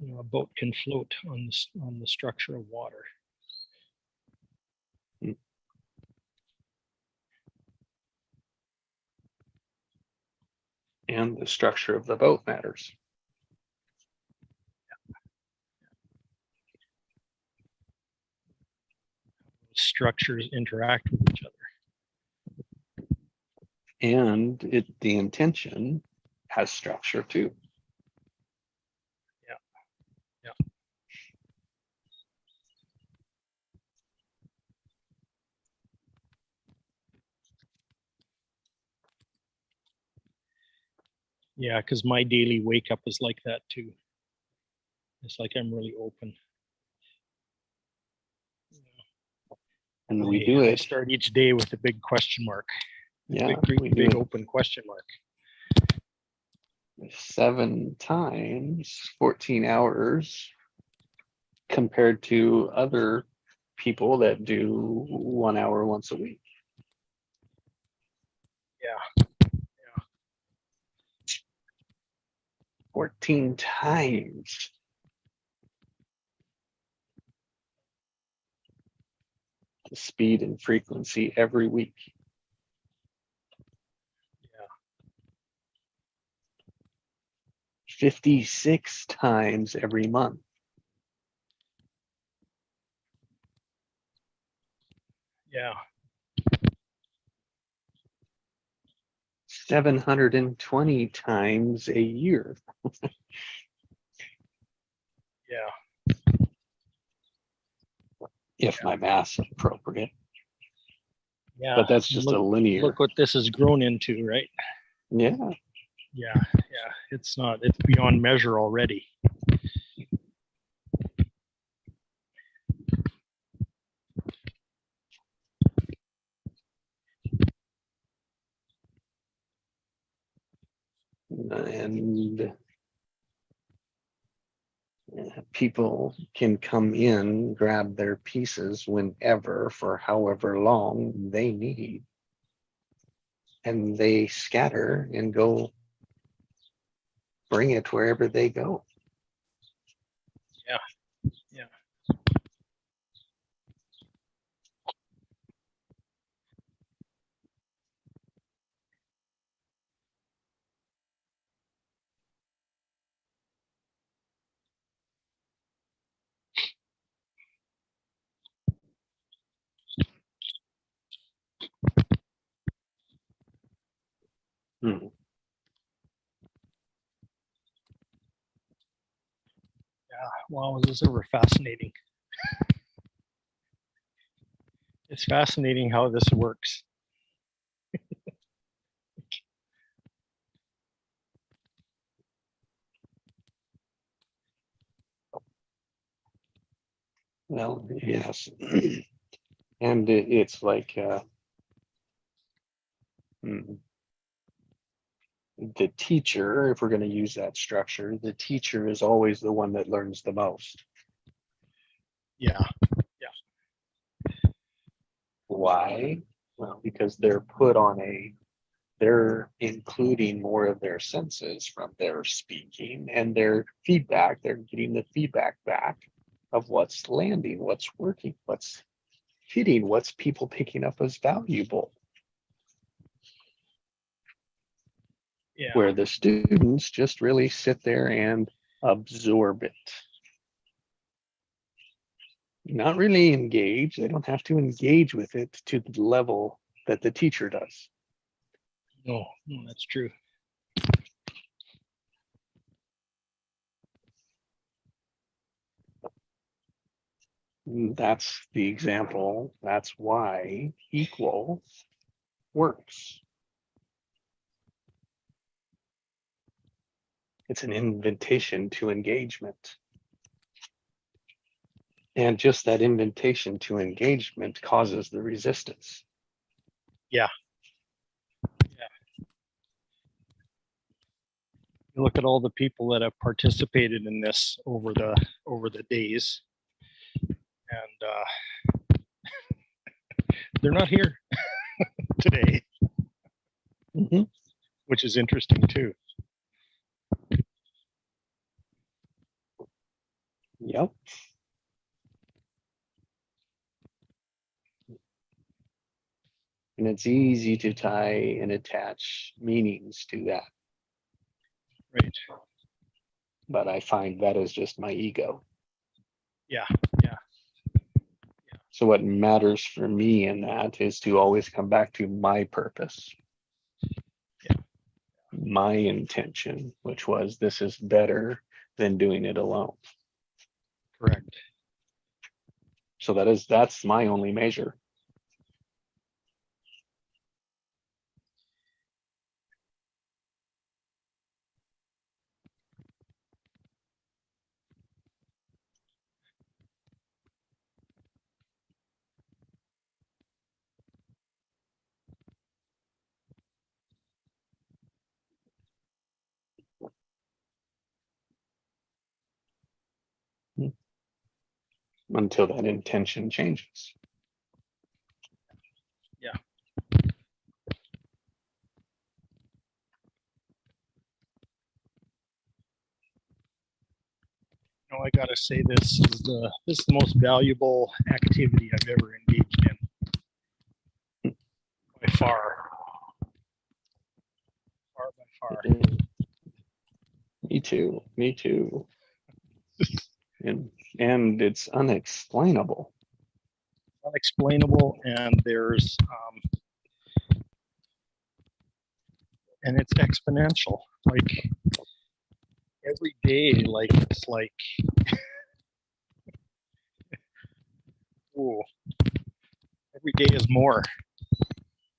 You know, a boat can float on the structure of water. And the structure of the boat matters. Structures interact with each other. And the intention has structure too. Yeah. Yeah, because my daily wake up is like that too. It's like I'm really open. And we do I it. start each day with a big question mark. Yeah, Big open question mark. 7 times 14 hours compared to other people that do 1 hour once a week. Yeah. 14 times. The speed and frequency every week. Yeah. 56 times every month. Yeah. 720 times a year. Yeah. If my math's appropriate. Yeah. But that's just a linear. Look what this has grown into, right? Yeah. Yeah. It's beyond measure already. And people can come in, grab their pieces whenever for however long they need. And they scatter and go bring it wherever they go. Yeah. Hmm. Wow, is this ever fascinating? It's fascinating how this works. Well, yes. And it's like the teacher, if we're going to use that structure, the teacher is always the one that learns the most. Yeah. Why? Well, because they're put on a they're including more of their senses from their speaking and their feedback. They're getting the feedback back of what's landing, what's working, what's hitting, what's people picking up as valuable. Yeah. Where the students just really sit there and absorb it. Not really engage. They don't have to engage with it to the level that the teacher does. No, no, that's true. That's the example. That's why equal works. It's an invitation to engagement. And just that invitation to engagement causes the resistance. Yeah. You look at all the people that have participated in this over the days, and they're not here today, which is interesting too. Yep. And it's easy to tie and attach meanings to that. Right. But I find that is just my ego. Yeah. So what matters for me in that is to always come back to my purpose. Yeah. My intention, which was this is better than doing it alone. Correct. So that's my only measure. Until that intention changes. Yeah. No, I gotta say this is the most valuable activity I've ever engaged in. By far. By far. Me too. And it's unexplainable. Unexplainable, and there's and it's exponential. Like every day, like it's like ooh, every day is more.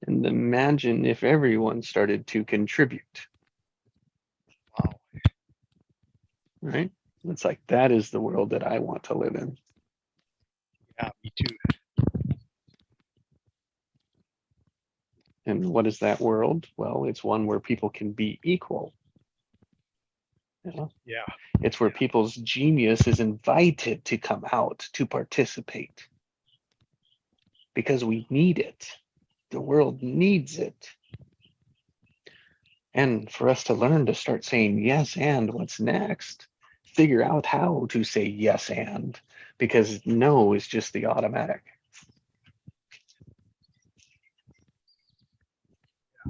And imagine if everyone started to contribute. Wow. Right? It's like that is the world that I want to live in. Yeah, me too. And what is that world? Well, it's one where people can be equal. Yeah. It's where people's genius is invited to come out to participate. Because we need it. The world needs it. And for us to learn to start saying yes and what's next, figure out how to say yes and, because no is just the automatic.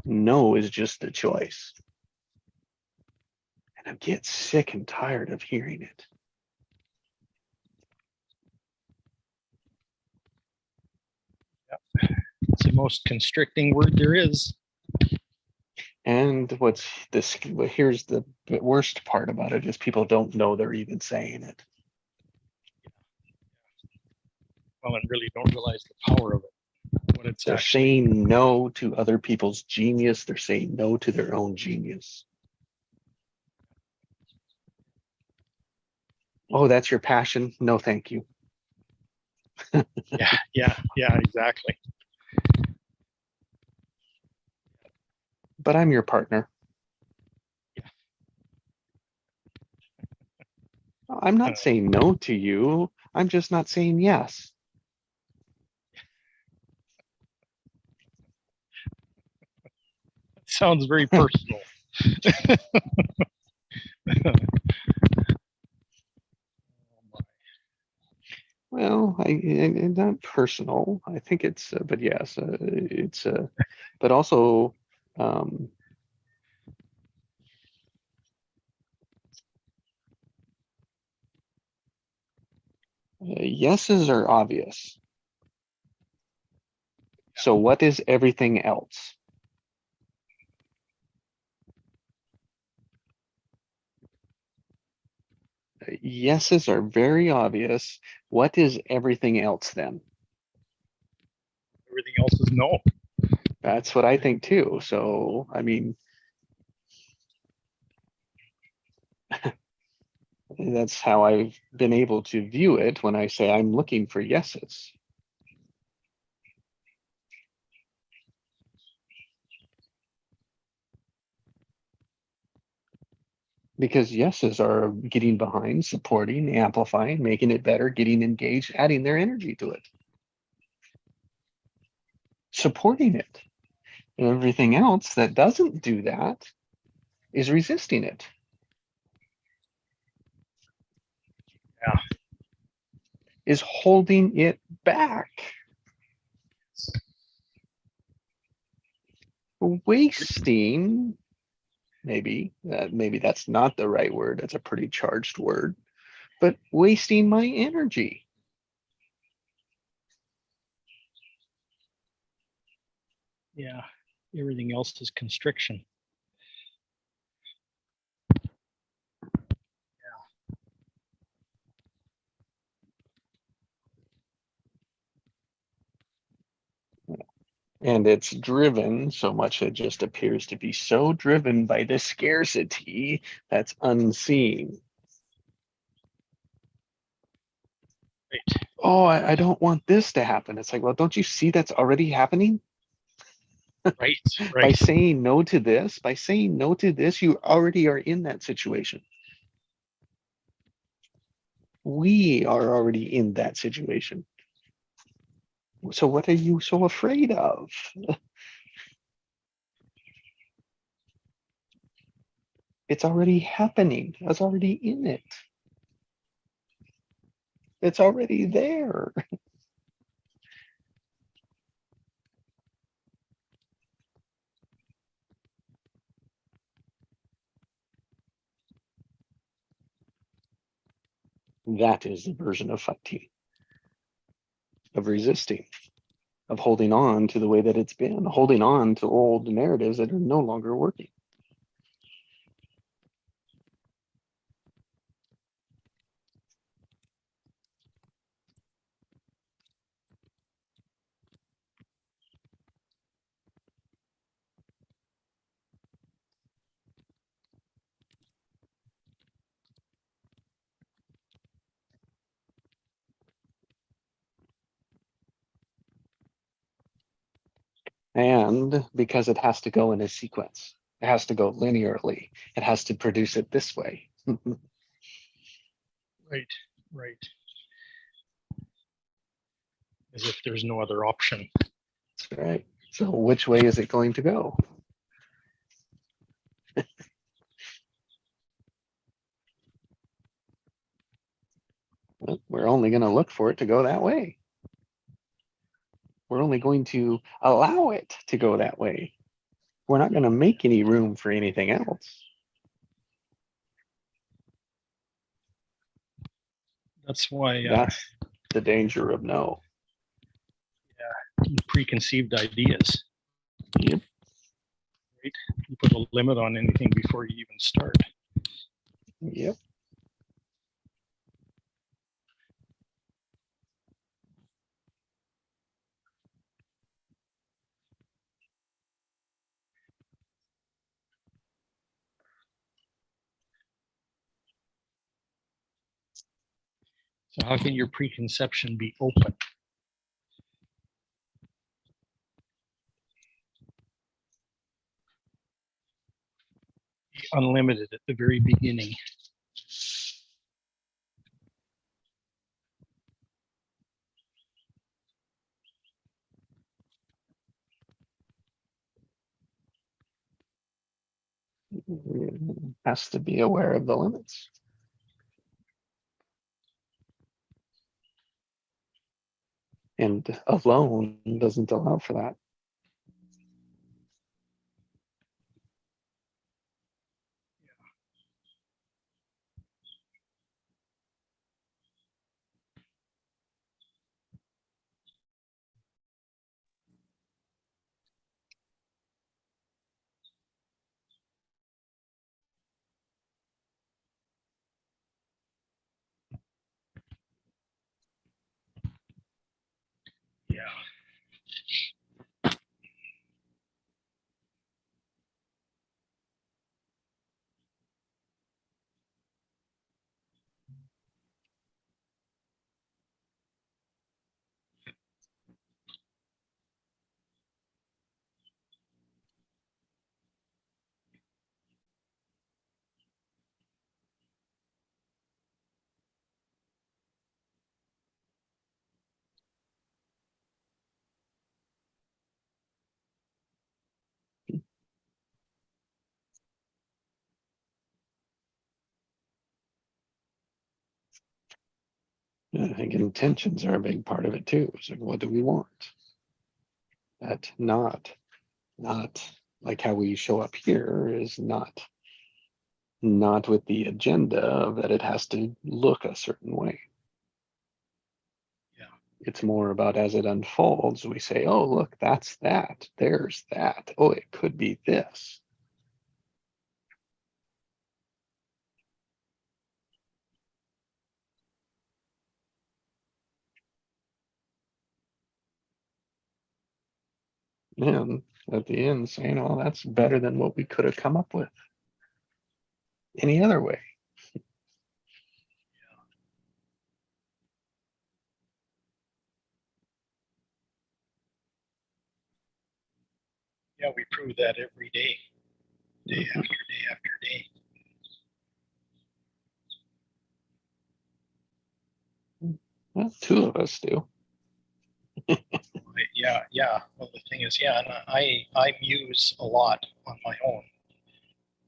No is just the choice. And I get sick and tired of hearing it. It's the most constricting word there is. And here's the worst part about it is people don't know they're even saying it. Well, and really don't realize the power of it. What it's They're actually. saying no to other people's genius. They're saying no to their own genius. Oh, that's your passion? No, thank you. Yeah, exactly. But I'm your partner. Yeah. I'm not saying no to you. I'm just not saying yes. sounds very personal. Well, and not personal. I think it's, but yes, it's, but also, um, yeses are obvious. So what is everything else? Yeses are very obvious. What is everything else then? Everything else is no. That's what I think too. So, I mean, that's how I've been able to view it when I say I'm looking for yeses. Because yeses are getting behind, supporting, amplifying, making it better, getting engaged, adding their energy to it, supporting it. And everything else that doesn't do that is resisting it. Yeah. Is holding it back. Wasting, maybe that's not the right word. That's a pretty charged word, but wasting my energy. Yeah. Everything else is constriction. And it's driven so much, it just appears to be so driven by the scarcity that's unseen. Right. Oh, I don't want this to happen. It's like, well, don't you see that's already happening? Right. By Right. saying no to this, you already are in that situation. We are already in that situation. So what are you so afraid of? It's already happening. It's already in it. It's already there. That is the version of fighting, of resisting, of holding on to the way that it's been, holding on to old narratives that are no longer working. And because it has to go in a sequence, it has to go linearly, it has to produce it this way. Right. Right. As if there's no other option. That's right. So which way is it going to go? Well, we're only going to look for it to go that way. We're only going to allow it to go that way. We're not going to make any room for anything else. That's why That's the danger of no. preconceived ideas. Yep. Right? You put a limit on anything before you even start. Yep. So how can your preconception be open? Be unlimited at the very beginning. has to be aware of the limits. And alone doesn't allow for that. Yeah. I think intentions are a big part of it too. It's like, what do we want? That not like how we show up here is not with the agenda of that it has to look a certain way. Yeah. It's more about as it unfolds, we say, oh, look, that's that. There's that. Oh, it could be this. And at the end saying, oh, that's better than what we could have come up with any other way. Yeah, we prove that every day, day Mhm. after day after day. Well, two of us do. Yeah. Well, the thing is, yeah, and I muse a lot on my own,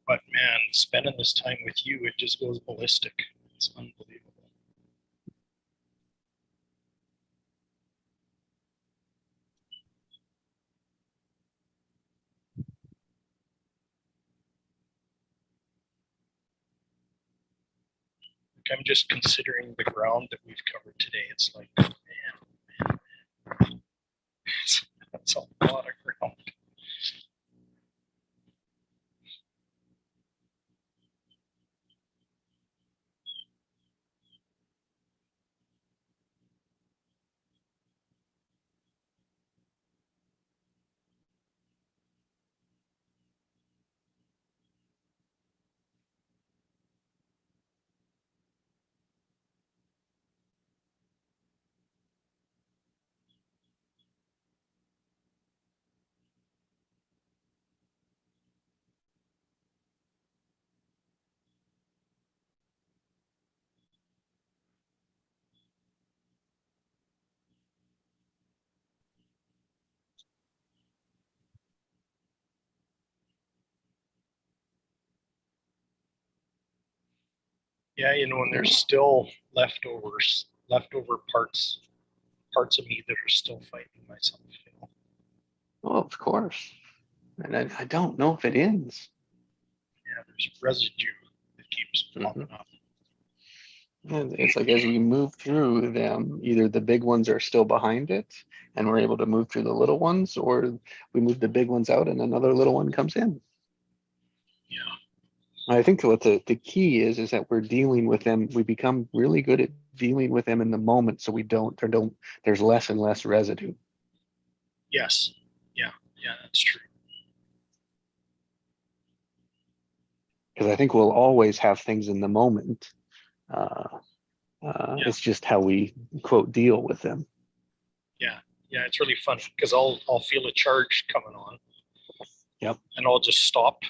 but man, spending this time with you, it just goes ballistic. It's unbelievable. Like, I'm just considering the ground that we've covered today. It's like, man, that's a lot of ground. Yeah, and there's still leftover parts of me that are still fighting myself. Oh, of course. And I don't know if it ends. Yeah, there's residue that keeps popping up. And it's like as we move through them, either the big ones are still behind it and we're able to move through the little ones, or we move the big ones out and another little one comes in. Yeah. I think what the key is that we're dealing with them. We become really good at dealing with them in the moment, so there's less and less residue. Yes. Yeah, that's true. Because I think we'll always have things in the moment. Yeah. It's just how we quote deal with them. Yeah, it's really funny because I'll feel a charge coming on. Yep. And I'll just stop.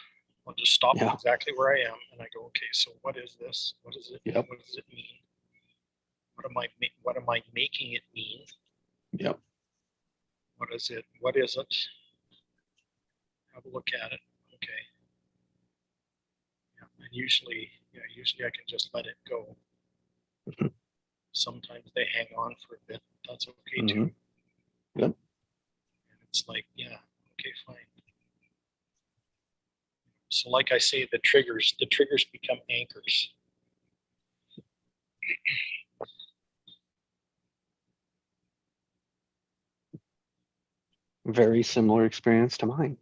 Yeah. Exactly where I am, and I go, okay, so what is this? What is it? Yep. What does it mean? What am I making it mean? Yep. What is it? What is it? Have a look at it. Okay. And usually I can just let it go. Mhm. Sometimes they hang on for a bit. That's okay too. Mhm. Good. And it's like, yeah, okay, fine. So like I say, the triggers become anchors. Very similar experience to mine.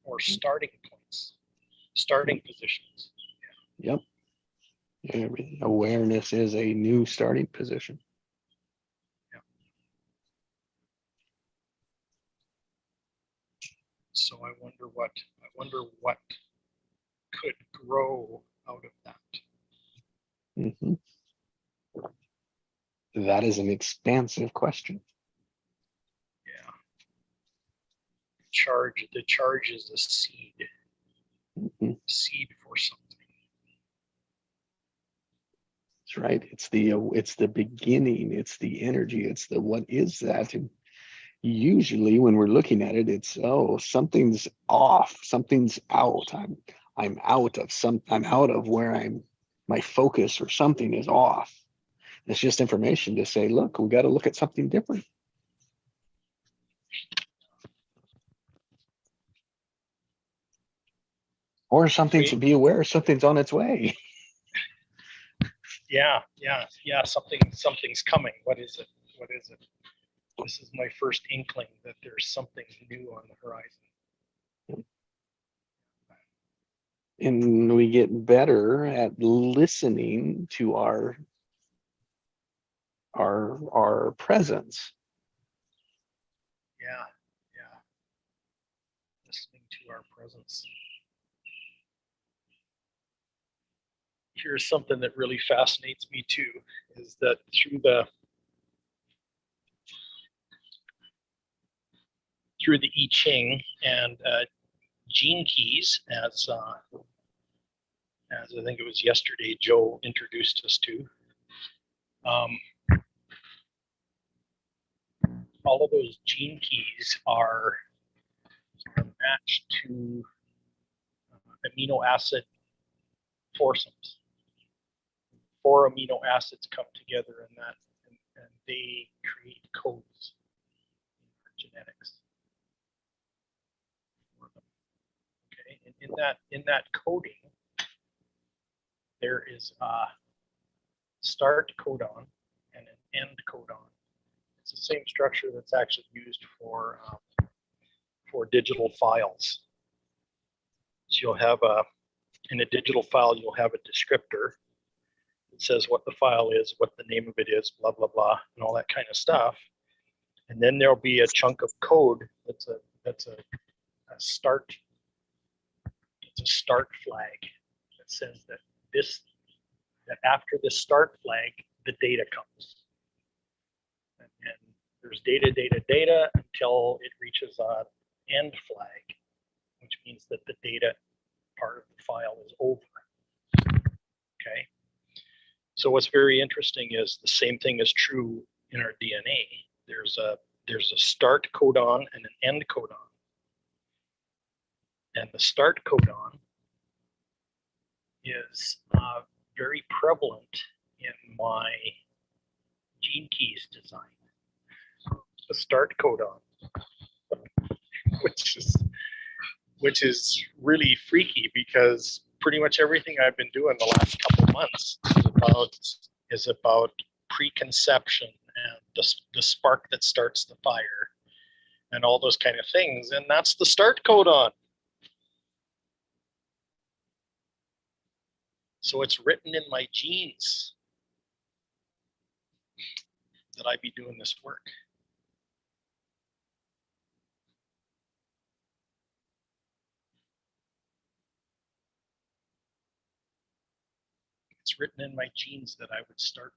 Or starting points, starting positions. Yep. Awareness is a new starting position. So I wonder what could grow out of that. Mhm. That is an expansive question. Yeah. The charge is a seed Mhm. for something. That's right. It's the beginning. It's the energy. It's the what is that? And usually when we're looking at it, it's something's off. Something's out. I'm out of I'm out of where my focus or something is off. It's just information to say, look, we got to look at something different. Or something to be aware something's on its way. Yeah. Something's coming. What is it? This is my first inkling that there's something new on the horizon. And we get better at listening to our presence. Yeah. Listening to our presence. Here's something that really fascinates me too, is that through the I Ching and gene keys, as I think it was yesterday, Joe introduced us to. All of those gene keys are matched to amino acid foursomes. 4 amino acids come together in that, and they create codes in our genetics. Okay, and in that coding, there is a start codon and an end codon. It's the same structure that's actually used for digital files. So you'll have in a digital file, you'll have a descriptor that says what the file is, what the name of it is, blah, blah, blah, and all that kind of stuff. And then there'll be a chunk of code that's a start. It's a start flag that says that after the start flag, the data comes. And there's data until it reaches an end flag, which means that the data part of the file is over. Okay. So what's very interesting is the same thing is true in our DNA. There's a start codon and an end codon. And the start codon is very prevalent in my gene keys design. The start codon, which is really freaky because pretty much everything I've been doing the last couple of months is about preconception and the spark that starts the fire and all those kind of things. And that's the start codon. So it's written in my genes that I be doing this work. It's written in my genes that I would start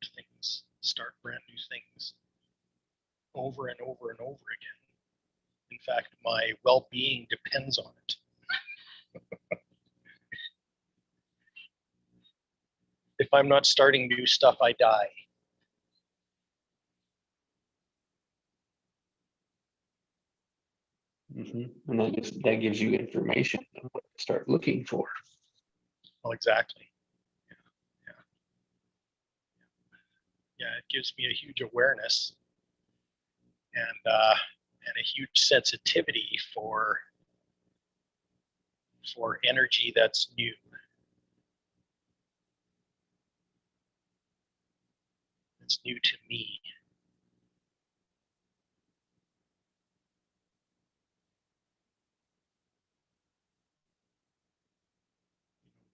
brand new things over and over and over again. In fact, my well-being depends on it. If I'm not starting new stuff, I die. Mm-hmm. And that gives you information of what start looking for. Well, exactly. Yeah, it gives me a huge awareness and a huge sensitivity for energy that's new. It's new to me.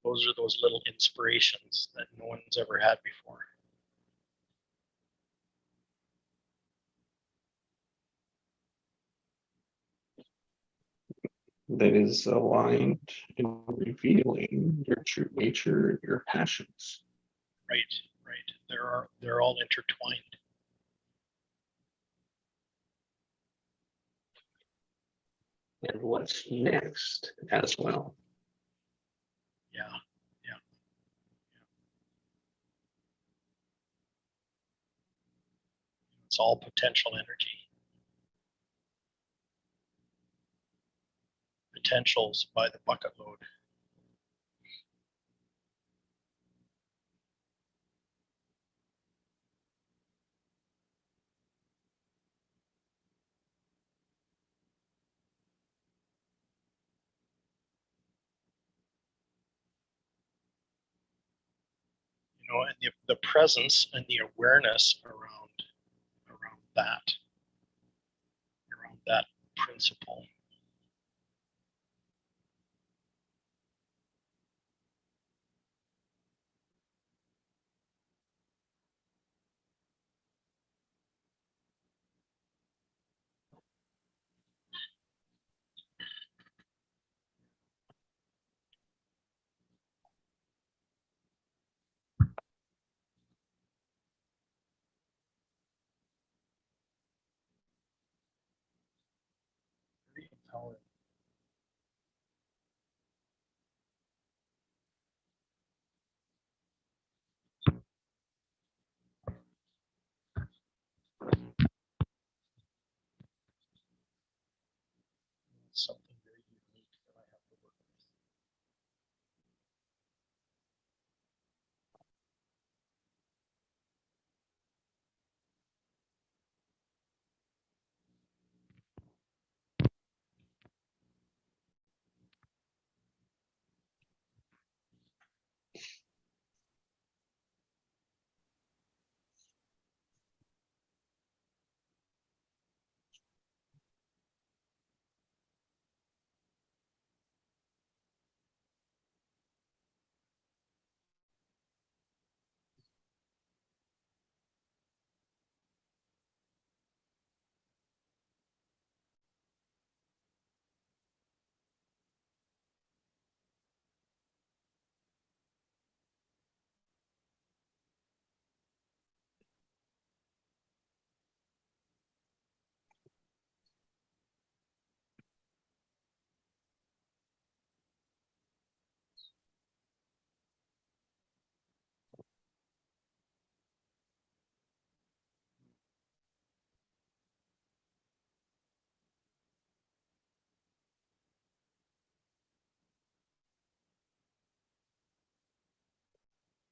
Those are those little inspirations that no one's ever had before. That is aligned in revealing your true nature, your passions. Right. They're all intertwined. And what's next as well. Yeah. It's all potential energy. Potentials by the bucket load. And the presence and the awareness around that principle. Very empowering. It's something very unique that I have to work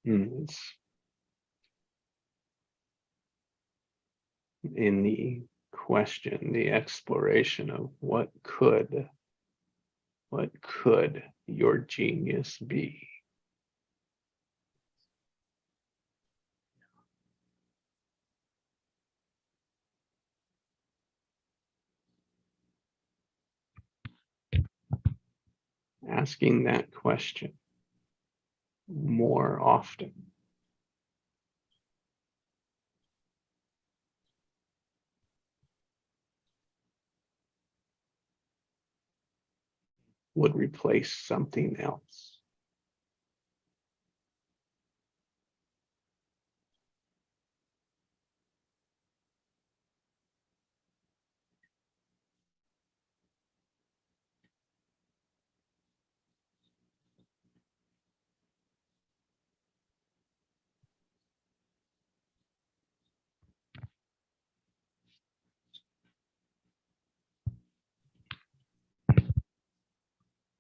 with. It's in the question, the exploration of what could your genius be? Asking that question more often. Would replace something else.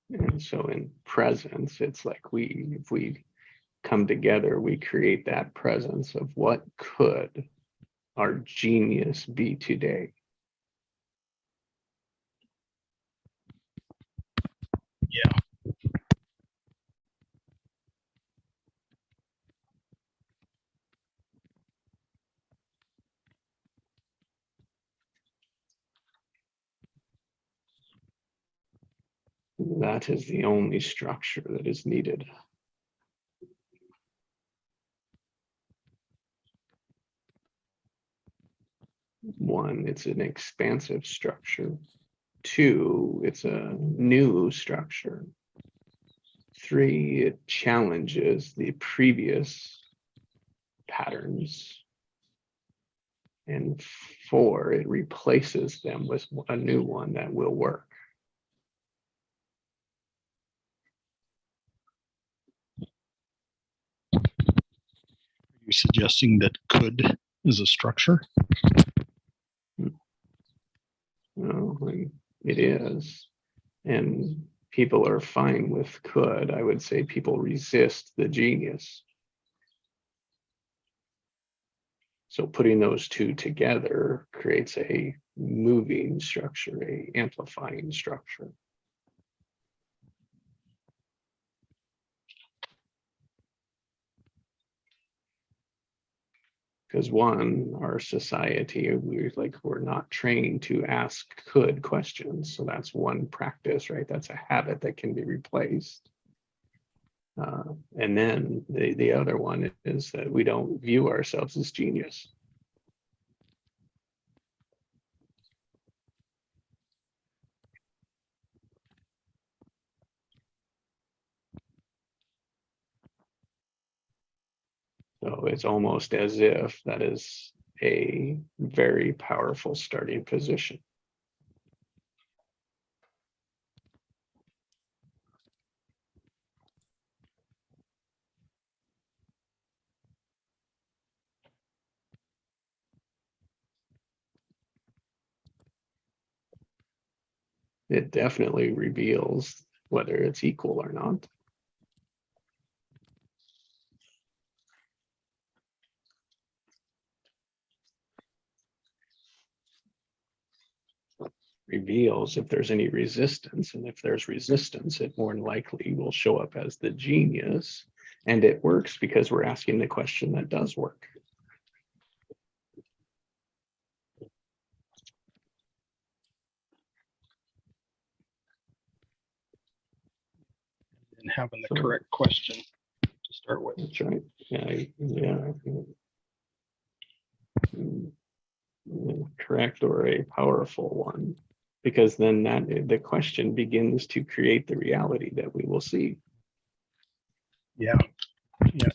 And And so in presence, it's like if we come together, we create that presence of what could our genius be today. Yeah. That is the only structure that is needed. One, it's an expansive structure. Two, it's a new structure. Three, it challenges the previous patterns. And four, it replaces them with a new one that will work. Are you suggesting that could is a structure? No, it is. And people are fine with could. I would say people resist the genius. So putting those two together creates a moving structure, a amplifying structure. Because one, our society, we're not trained to ask could questions. So that's one practice, right? That's a habit that can be replaced. And then the other one is that we don't view ourselves as genius. So it's almost as if that is a very powerful starting position. It definitely reveals whether it's equal or not. Reveals if there's any resistance, and if there's resistance, it more than likely will show up as the genius, and it works because we're asking the question that does work. And having the correct question to start with. That's right. Yeah. Correct, or a powerful one, because then the question begins to create the reality that we will see. Yeah. Yeah.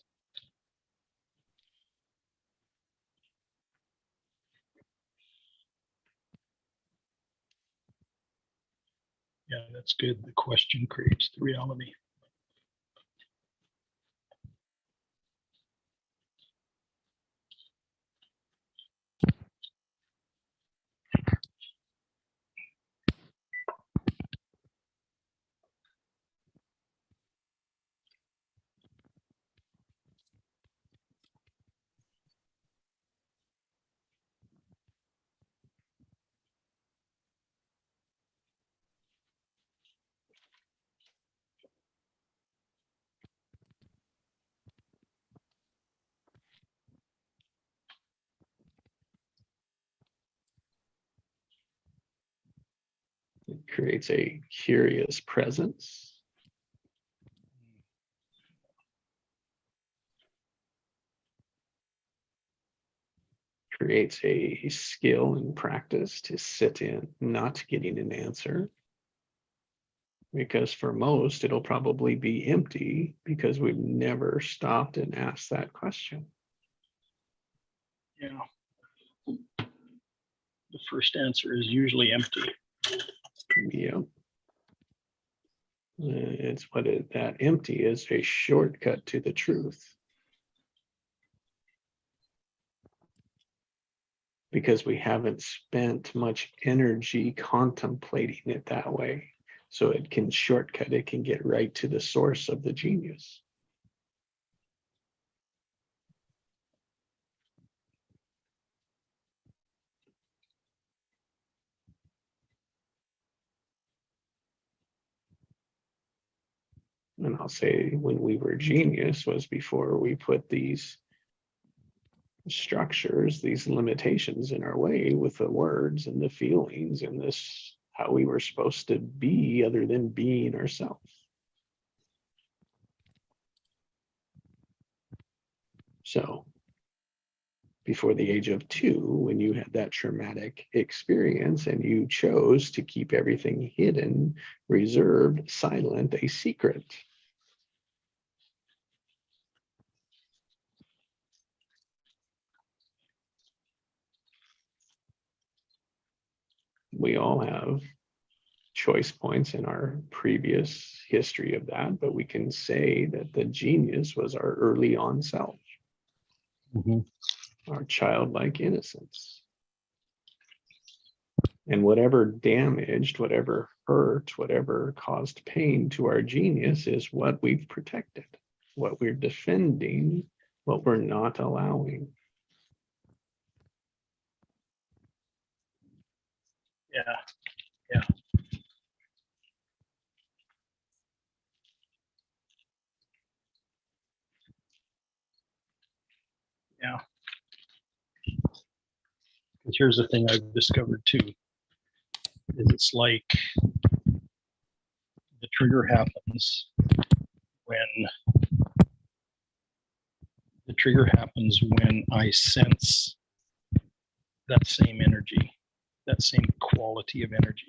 Yeah, that's good. The question creates the reality. It creates a curious presence. Creates a skill and practice to sit in, not getting an answer. Because for most, it'll probably be empty because we've never stopped and asked that question. Yeah. The first answer is usually empty. Yeah. It's that empty is a shortcut to the truth. Because we haven't spent much energy contemplating it that way. So it can shortcut, it can get right to the source of the genius. And I'll say when we were genius was before we put these structures, these limitations in our way with the words and the feelings and this, how we were supposed to be other than being ourselves. So before the age of 2, when you had that traumatic experience and you chose to keep everything hidden, reserved, silent, a secret. We all have choice points in our previous history of that, but we can say that the genius was our early on self, our childlike innocence. And whatever damaged, whatever hurt, whatever caused pain to our genius is what we've protected, what we're defending, what we're not allowing. Yeah. Yeah. Because here's the thing I've discovered too, is it's like the trigger happens when I sense that same energy, that same quality of energy.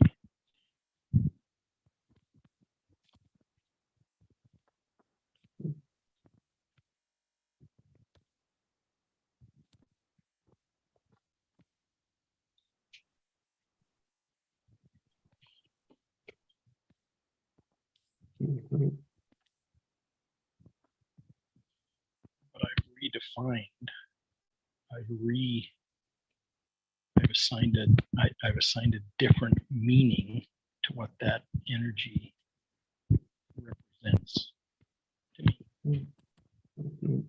Mhm. But I've redefined, I've assigned a different meaning to what that energy represents to me. Mhm.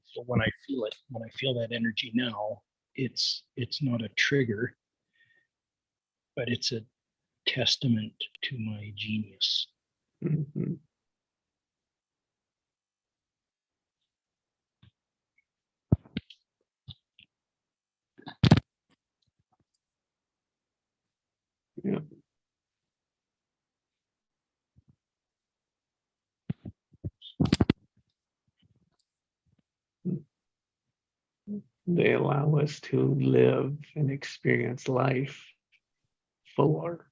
So when I feel that energy now, it's not a trigger, but it's a testament to my genius. Mhm. Yeah. They allow us to live and experience life fuller.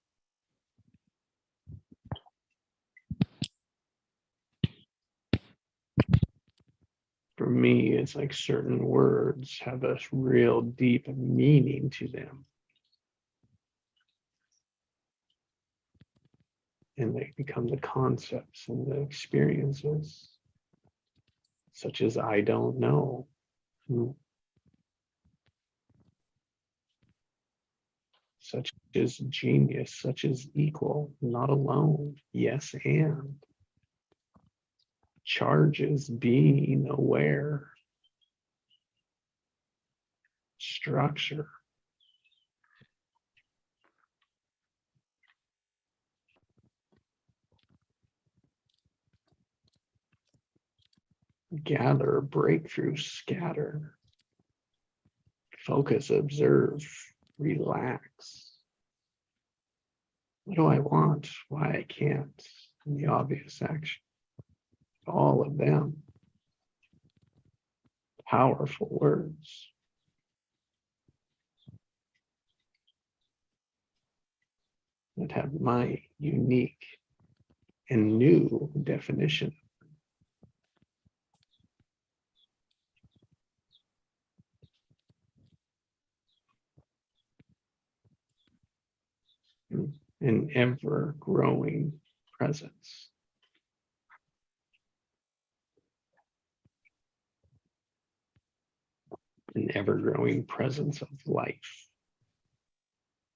For me, it's like certain words have a real deep meaning to them. And they become the concepts and the experiences, such as I don't know. Such as genius, such as equal, not alone, yes, and charges, being aware, structure. Gather, breakthrough, scatter, focus, observe, relax. What do I want? Why I can't? And the obvious action. All of them. Powerful words. That have my unique and new definition. An ever growing presence. an ever-growing presence of life.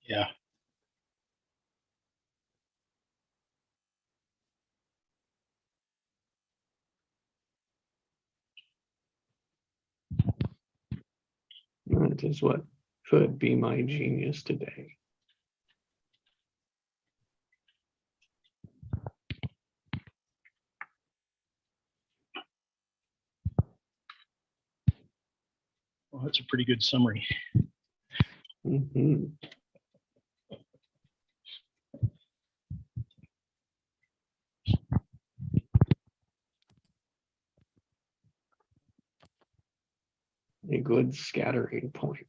Yeah. That is what could be my genius today. Well, that's a pretty good summary. Mhm. A good scattering point.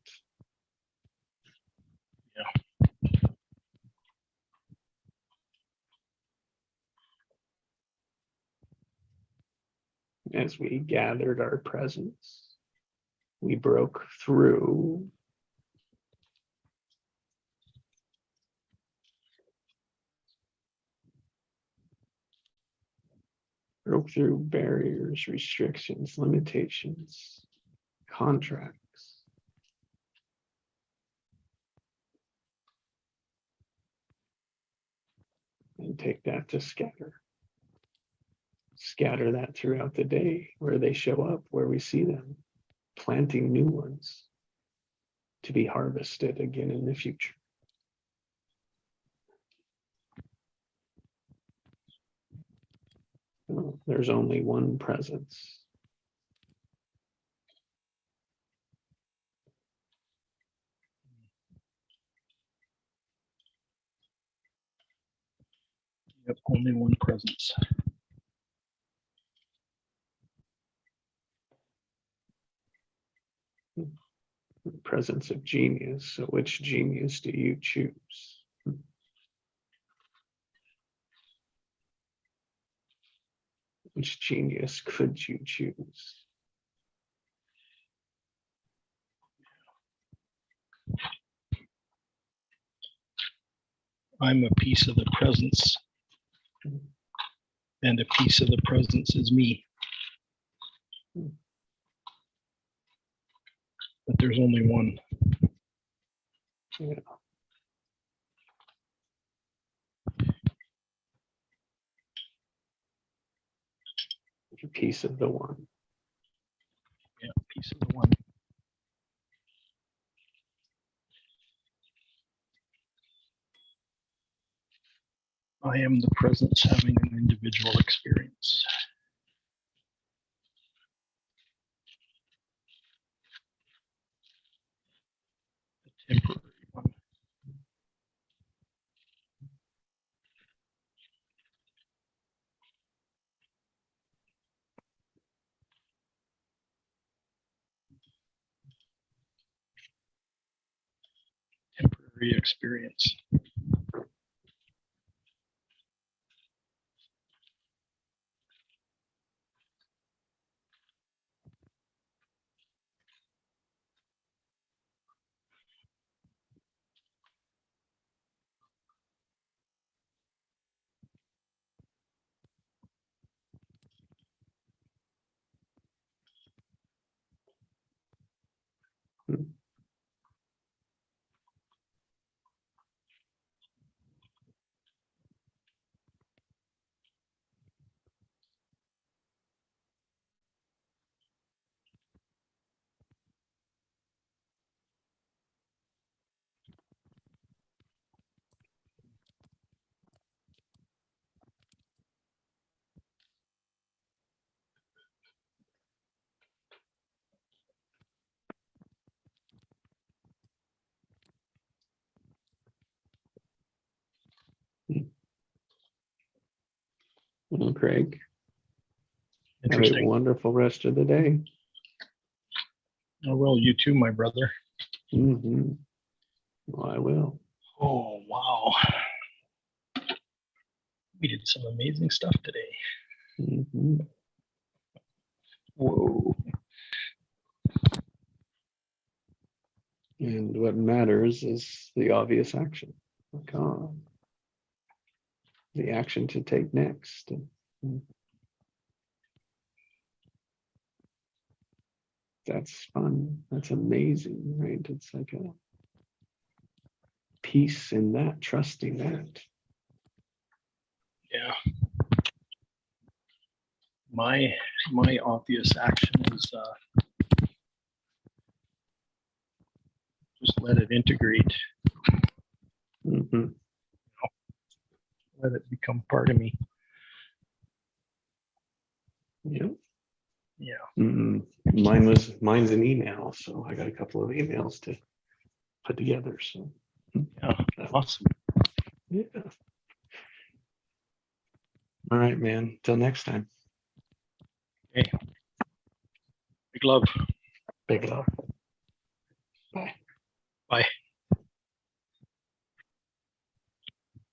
As we gathered our presence, we broke through barriers, restrictions, limitations, contracts. And take that to scatter. Scatter that throughout the day where they show up, where we see them, planting new ones to be harvested again in the future. Oh, there's only one presence. Yep, only one presence. The presence of genius. So which genius do you choose? Which genius could you choose? I'm a piece of the presence, and a piece of the presence is me. But there's only one. Yeah. A piece of the one. Yeah, piece of the one. I am the presence having an individual experience. A temporary one. Temporary experience. Well, Craig, have a Interesting. wonderful rest of the day. Oh, well, you too, my brother. Mhm. Well, I will. Oh, wow. We did some amazing stuff today. Mhm. Whoa. And what matters is the obvious action. Like, the action to take next. that's fun. That's amazing, right? It's like a peace in that, trusting that. Yeah. My obvious action is just let it integrate, Mhm. let it become part of me. Yep. Yeah. Mine's an email, so I got a couple of emails to put together. So Yeah. Awesome. yeah. All right, man. Till next time. Big love. Big love.